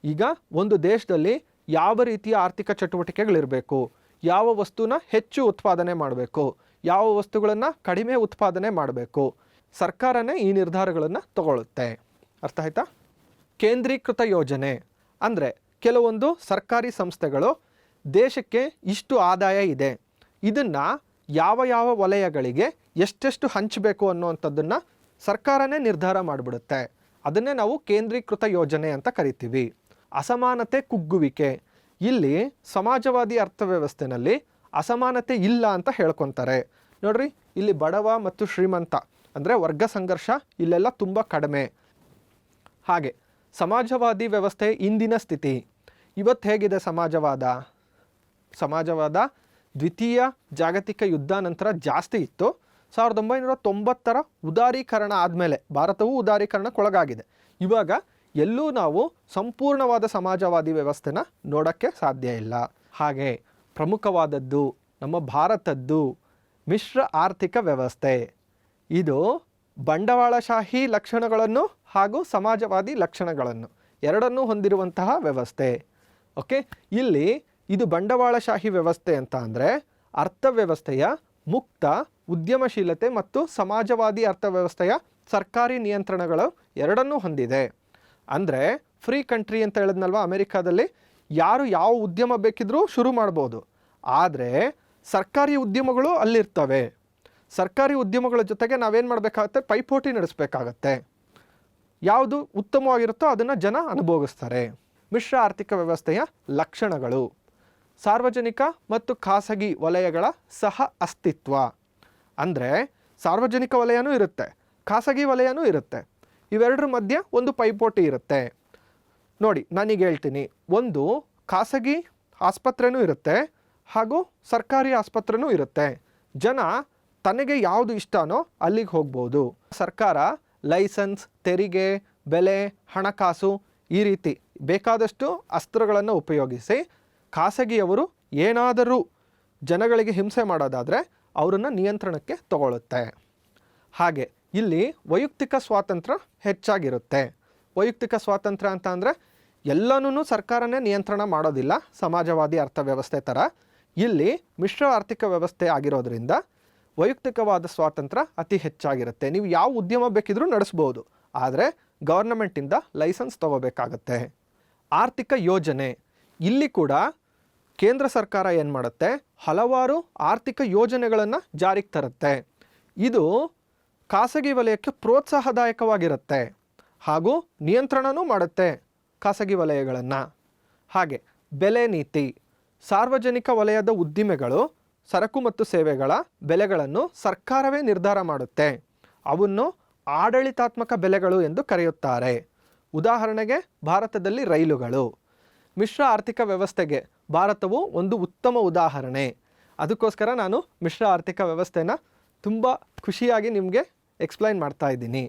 ಈಗ ಒಂದು ದೇಶದಲ್ಲಿ ಯಾವ ರೀತಿಯ ಆರ್ಥಿಕ ಚಟುವಟಿಕೆಗಳಿರಬೇಕು, ಯಾವ ವಸ್ತುನ ಹೆಚ್ಚು ಉತ್ಪಾದನೆ ಮಾಡಬೇಕು, ಯಾವ ವಸ್ತುಗಳನ್ನು ಕಡಿಮೆ ಉತ್ಪಾದನೆ ಮಾಡಬೇಕು, ಸರ್ಕಾರನೇ ಈ ನಿರ್ಧಾರಗಳನ್ನು ತಗೊಳ್ಳುತ್ತೆ. ಅರ್ಥ ಆಯ್ತಾ? ಕೇಂದ್ರೀಕೃತ ಯೋಜನೆ ಅಂದರೆ ಕೆಲವೊಂದು ಸರ್ಕಾರಿ ಸಂಸ್ಥೆಗಳು ದೇಶಕ್ಕೆ ಇಷ್ಟು ಆದಾಯ ಇದೆ, ಇದನ್ನು ಯಾವ ಯಾವ ವಲಯಗಳಿಗೆ ಎಷ್ಟೆಷ್ಟು ಹಂಚಬೇಕು ಅನ್ನುವಂಥದ್ದನ್ನು ಸರ್ಕಾರನೇ ನಿರ್ಧಾರ ಮಾಡಿಬಿಡುತ್ತೆ. ಅದನ್ನೇ ನಾವು ಕೇಂದ್ರೀಕೃತ ಯೋಜನೆ ಅಂತ ಕರಿತೀವಿ. ಅಸಮಾನತೆ ಕುಗ್ಗುವಿಕೆ. ಇಲ್ಲಿ ಸಮಾಜವಾದಿ ಅರ್ಥವ್ಯವಸ್ಥೆಯಲ್ಲಿ ಅಸಮಾನತೆ ಇಲ್ಲ ಅಂತ ಹೇಳ್ಕೊತಾರೆ. ನೋಡ್ರಿ, ಇಲ್ಲಿ ಬಡವ ಮತ್ತು ಶ್ರೀಮಂತ ಅಂದರೆ ವರ್ಗ ಸಂಘರ್ಷ ಇಲ್ಲೆಲ್ಲ ತುಂಬ ಕಡಿಮೆ. ಹಾಗೆ ಸಮಾಜವಾದಿ ವ್ಯವಸ್ಥೆ ಇಂದಿನ ಸ್ಥಿತಿ. ಇವತ್ತು ಹೇಗಿದೆ ಸಮಾಜವಾದ ದ್ವಿತೀಯ ಜಾಗತಿಕ ಯುದ್ಧ ನಂತರ ಜಾಸ್ತಿ ಇತ್ತು. 1990ರ ಉದಾರೀಕರಣ ಆದಮೇಲೆ ಭಾರತವು ಉದಾರೀಕರಣಕ್ಕೊಳಗಾಗಿದೆ. ಇವಾಗ ಎಲ್ಲೂ ನಾವು ಸಂಪೂರ್ಣವಾದ ಸಮಾಜವಾದಿ ವ್ಯವಸ್ಥೆನ ನೋಡೋಕ್ಕೆ ಸಾಧ್ಯ ಇಲ್ಲ. ಹಾಗೆ ಪ್ರಮುಖವಾದದ್ದು ನಮ್ಮ ಭಾರತದ್ದು ಮಿಶ್ರ ಆರ್ಥಿಕ ವ್ಯವಸ್ಥೆ. ಇದು ಬಂಡವಾಳಶಾಹಿ ಲಕ್ಷಣಗಳನ್ನು ಹಾಗೂ ಸಮಾಜವಾದಿ ಲಕ್ಷಣಗಳನ್ನು ಎರಡನ್ನೂ ಹೊಂದಿರುವಂತಹ ವ್ಯವಸ್ಥೆ. ಓಕೆ, ಇಲ್ಲಿ ಇದು ಬಂಡವಾಳಶಾಹಿ ವ್ಯವಸ್ಥೆ ಅಂತ ಅಂದರೆ ಅರ್ಥವ್ಯವಸ್ಥೆಯ ಮುಕ್ತ ಉದ್ಯಮಶೀಲತೆ ಮತ್ತು ಸಮಾಜವಾದಿ ಅರ್ಥವ್ಯವಸ್ಥೆಯ ಸರ್ಕಾರಿ ನಿಯಂತ್ರಣಗಳು ಎರಡನ್ನೂ ಹೊಂದಿದೆ. ಅಂದರೆ ಫ್ರೀ ಕಂಟ್ರಿ ಅಂತ ಹೇಳಿದ್ನಲ್ವ, ಅಮೆರಿಕಾದಲ್ಲಿ ಯಾರು ಯಾವ ಉದ್ಯಮ ಬೇಕಿದ್ರೂ ಶುರು ಮಾಡ್ಬೋದು. ಆದರೆ ಸರ್ಕಾರಿ ಉದ್ಯಮಗಳು ಅಲ್ಲಿರ್ತವೆ. ಸರ್ಕಾರಿ ಉದ್ಯಮಗಳ ಜೊತೆಗೆ ನಾವೇನು ಮಾಡಬೇಕಾಗತ್ತೆ, ಪೈಪೋಟಿ ನಡೆಸಬೇಕಾಗತ್ತೆ. ಯಾವುದು ಉತ್ತಮವಾಗಿರುತ್ತೋ ಅದನ್ನು ಜನ ಅನುಭವಿಸ್ತಾರೆ. ಮಿಶ್ರ ಆರ್ಥಿಕ ವ್ಯವಸ್ಥೆಯ ಲಕ್ಷಣಗಳು: ಸಾರ್ವಜನಿಕ ಮತ್ತು ಖಾಸಗಿ ವಲಯಗಳ ಸಹ ಅಸ್ತಿತ್ವ. ಅಂದರೆ ಸಾರ್ವಜನಿಕ ವಲಯನೂ ಇರುತ್ತೆ, ಖಾಸಗಿ ವಲಯನೂ ಇರುತ್ತೆ. ಇವೆರಡರ ಮಧ್ಯೆ ಒಂದು ಪೈಪೋಟಿ ಇರುತ್ತೆ. ನೋಡಿ, ನಾನೀಗ ಹೇಳ್ತೀನಿ, ಒಂದು ಖಾಸಗಿ ಆಸ್ಪತ್ರೆನೂ ಇರುತ್ತೆ ಹಾಗೂ ಸರ್ಕಾರಿ ಆಸ್ಪತ್ರೆನೂ ಇರುತ್ತೆ. ಜನ ತನಗೆ ಯಾವುದು ಇಷ್ಟನೋ ಅಲ್ಲಿಗೆ ಹೋಗ್ಬೋದು. ಸರ್ಕಾರ ಲೈಸೆನ್ಸ್, ತೆರಿಗೆ, ಬೆಲೆ, ಹಣಕಾಸು ಈ ರೀತಿ ಬೇಕಾದಷ್ಟು ಅಸ್ತ್ರಗಳನ್ನು ಉಪಯೋಗಿಸಿ ಖಾಸಗಿಯವರು ಏನಾದರೂ ಜನಗಳಿಗೆ ಹಿಂಸೆ ಮಾಡೋದಾದರೆ ಅವರನ್ನು ನಿಯಂತ್ರಣಕ್ಕೆ ತಗೊಳ್ಳುತ್ತೆ. ಹಾಗೆ ಇಲ್ಲಿ ವೈಯಕ್ತಿಕ ಸ್ವಾತಂತ್ರ್ಯ ಹೆಚ್ಚಾಗಿರುತ್ತೆ. ವೈಯಕ್ತಿಕ ಸ್ವಾತಂತ್ರ್ಯ ಅಂತ ಅಂದರೆ ಎಲ್ಲನೂ ಸರ್ಕಾರನೇ ನಿಯಂತ್ರಣ ಮಾಡೋದಿಲ್ಲ, ಸಮಾಜವಾದಿ ಅರ್ಥವ್ಯವಸ್ಥೆ ಥರ. ಇಲ್ಲಿ ಮಿಶ್ರ ಆರ್ಥಿಕ ವ್ಯವಸ್ಥೆ ಆಗಿರೋದ್ರಿಂದ ವೈಯಕ್ತಿಕವಾದ ಸ್ವಾತಂತ್ರ್ಯ ಅತಿ ಹೆಚ್ಚಾಗಿರುತ್ತೆ. ನೀವು ಯಾವ ಉದ್ಯಮ ಬೇಕಿದ್ರೂ ನಡೆಸ್ಬೋದು, ಆದರೆ ಗವರ್ನಮೆಂಟಿಂದ ಲೈಸೆನ್ಸ್ ತಗೋಬೇಕಾಗತ್ತೆ. ಆರ್ಥಿಕ ಯೋಜನೆ: ಇಲ್ಲಿ ಕೂಡ ಕೇಂದ್ರ ಸರ್ಕಾರ ಏನು ಮಾಡುತ್ತೆ, ಹಲವಾರು ಆರ್ಥಿಕ ಯೋಜನೆಗಳನ್ನು ಜಾರಿಗೆ ತರುತ್ತೆ. ಇದು ಖಾಸಗಿ ವಲಯಕ್ಕೆ ಪ್ರೋತ್ಸಾಹದಾಯಕವಾಗಿರುತ್ತೆ ಹಾಗೂ ನಿಯಂತ್ರಣನೂ ಮಾಡುತ್ತೆ ಖಾಸಗಿ ವಲಯಗಳನ್ನು. ಹಾಗೆ ಬೆಲೆ ನೀತಿ: ಸಾರ್ವಜನಿಕ ವಲಯದ ಉದ್ದಿಮೆಗಳು ಸರಕು ಮತ್ತು ಸೇವೆಗಳ ಬೆಲೆಗಳನ್ನು ಸರ್ಕಾರವೇ ನಿರ್ಧಾರ ಮಾಡುತ್ತೆ. ಅವನ್ನು ಆಡಳಿತಾತ್ಮಕ ಬೆಲೆಗಳು ಎಂದು ಕರೆಯುತ್ತಾರೆ. ಉದಾಹರಣೆಗೆ ಭಾರತದಲ್ಲಿ ರೈಲುಗಳು. ಮಿಶ್ರ ಆರ್ಥಿಕ ವ್ಯವಸ್ಥೆಗೆ ಭಾರತವು ಒಂದು ಉತ್ತಮ ಉದಾಹರಣೆ. ಅದಕ್ಕೋಸ್ಕರ ನಾನು ಮಿಶ್ರ ಆರ್ಥಿಕ ವ್ಯವಸ್ಥೆನ ತುಂಬ ಖುಷಿಯಾಗಿ ನಿಮಗೆ ಎಕ್ಸ್ಪ್ಲೈನ್ ಮಾಡ್ತಾ ಇದ್ದೀನಿ.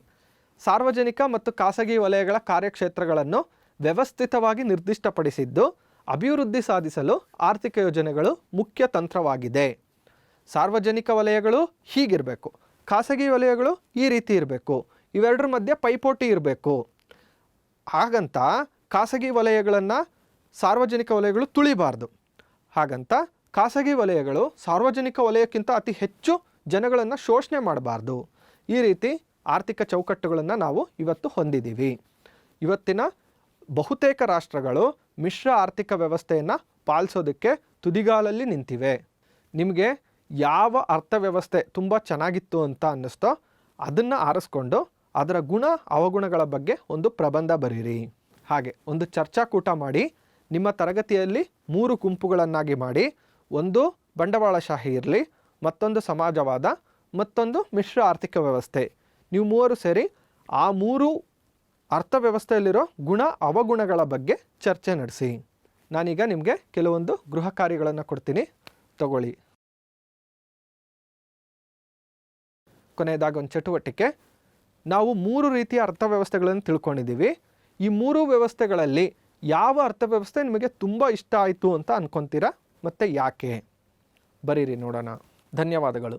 ಸಾರ್ವಜನಿಕ ಮತ್ತು ಖಾಸಗಿ ವಲಯಗಳ ಕಾರ್ಯಕ್ಷೇತ್ರಗಳನ್ನು ವ್ಯವಸ್ಥಿತವಾಗಿ ನಿರ್ದಿಷ್ಟಪಡಿಸಿದ್ದು ಅಭಿವೃದ್ಧಿ ಸಾಧಿಸಲು ಆರ್ಥಿಕ ಯೋಜನೆಗಳು ಮುಖ್ಯ ತಂತ್ರವಾಗಿದೆ. ಸಾರ್ವಜನಿಕ ವಲಯಗಳು ಹೀಗಿರಬೇಕು, ಖಾಸಗಿ ವಲಯಗಳು ಈ ರೀತಿ ಇರಬೇಕು, ಇವೆರಡರ ಮಧ್ಯೆ ಪೈಪೋಟಿ ಇರಬೇಕು. ಹಾಗಂತ ಖಾಸಗಿ ವಲಯಗಳನ್ನು ಸಾರ್ವಜನಿಕ ವಲಯಗಳು ತುಳಿಬಾರ್ದು. ಹಾಗಂತ ಖಾಸಗಿ ವಲಯಗಳು ಸಾರ್ವಜನಿಕ ವಲಯಕ್ಕಿಂತ ಅತಿ ಹೆಚ್ಚು ಜನಗಳನ್ನು ಶೋಷಣೆ ಮಾಡಬಾರ್ದು. ಈ ರೀತಿ ಆರ್ಥಿಕ ಚೌಕಟ್ಟುಗಳನ್ನು ನಾವು ಇವತ್ತು ಹೊಂದಿದ್ದೀವಿ. ಇವತ್ತಿನ ಬಹುತೇಕ ರಾಷ್ಟ್ರಗಳು ಮಿಶ್ರ ಆರ್ಥಿಕ ವ್ಯವಸ್ಥೆಯನ್ನು ಪಾಲಿಸೋದಕ್ಕೆ ತುದಿಗಾಲಲ್ಲಿ ನಿಂತಿವೆ. ನಿಮಗೆ ಯಾವ ಅರ್ಥವ್ಯವಸ್ಥೆ ತುಂಬ ಚೆನ್ನಾಗಿತ್ತು ಅಂತ ಅನ್ನಿಸ್ತೋ ಅದನ್ನು ಆರಿಸ್ಕೊಂಡು ಅದರ ಗುಣ ಅವಗುಣಗಳ ಬಗ್ಗೆ ಒಂದು ಪ್ರಬಂಧ ಬರೀರಿ. ಹಾಗೆ ಒಂದು ಚರ್ಚಾಕೂಟ ಮಾಡಿ ನಿಮ್ಮ ತರಗತಿಯಲ್ಲಿ 3 ಗುಂಪುಗಳನ್ನಾಗಿ ಮಾಡಿ, ಒಂದು ಬಂಡವಾಳಶಾಹಿ ಇರಲಿ, ಮತ್ತೊಂದು ಸಮಾಜವಾದ, ಮತ್ತೊಂದು ಮಿಶ್ರ ಆರ್ಥಿಕ ವ್ಯವಸ್ಥೆ. ನೀವು 3 ಸೇರಿ ಆ 3 ಅರ್ಥವ್ಯವಸ್ಥೆಯಲ್ಲಿರೋ ಗುಣ ಅವಗುಣಗಳ ಬಗ್ಗೆ ಚರ್ಚೆ ನಡೆಸಿ. ನಾನೀಗ ನಿಮಗೆ ಕೆಲವೊಂದು ಗೃಹ ಕಾರ್ಯಗಳನ್ನು ಕೊಡ್ತೀನಿ, ತಗೊಳ್ಳಿ. ಕೊನೆಯದಾಗಿ ಒಂದು ಚಟುವಟಿಕೆ. ನಾವು 3 ರೀತಿಯ ಅರ್ಥವ್ಯವಸ್ಥೆಗಳನ್ನು ತಿಳ್ಕೊಂಡಿದ್ದೀವಿ. ಈ 3 ವ್ಯವಸ್ಥೆಗಳಲ್ಲಿ ಯಾವ ಅರ್ಥವ್ಯವಸ್ಥೆ ನಿಮಗೆ ತುಂಬ ಇಷ್ಟ ಆಯಿತು ಅಂತ ಅನ್ಕೊತೀರಾ ಮತ್ತು ಯಾಕೆ? ಬರೀರಿ ನೋಡೋಣ. ಧನ್ಯವಾದಗಳು.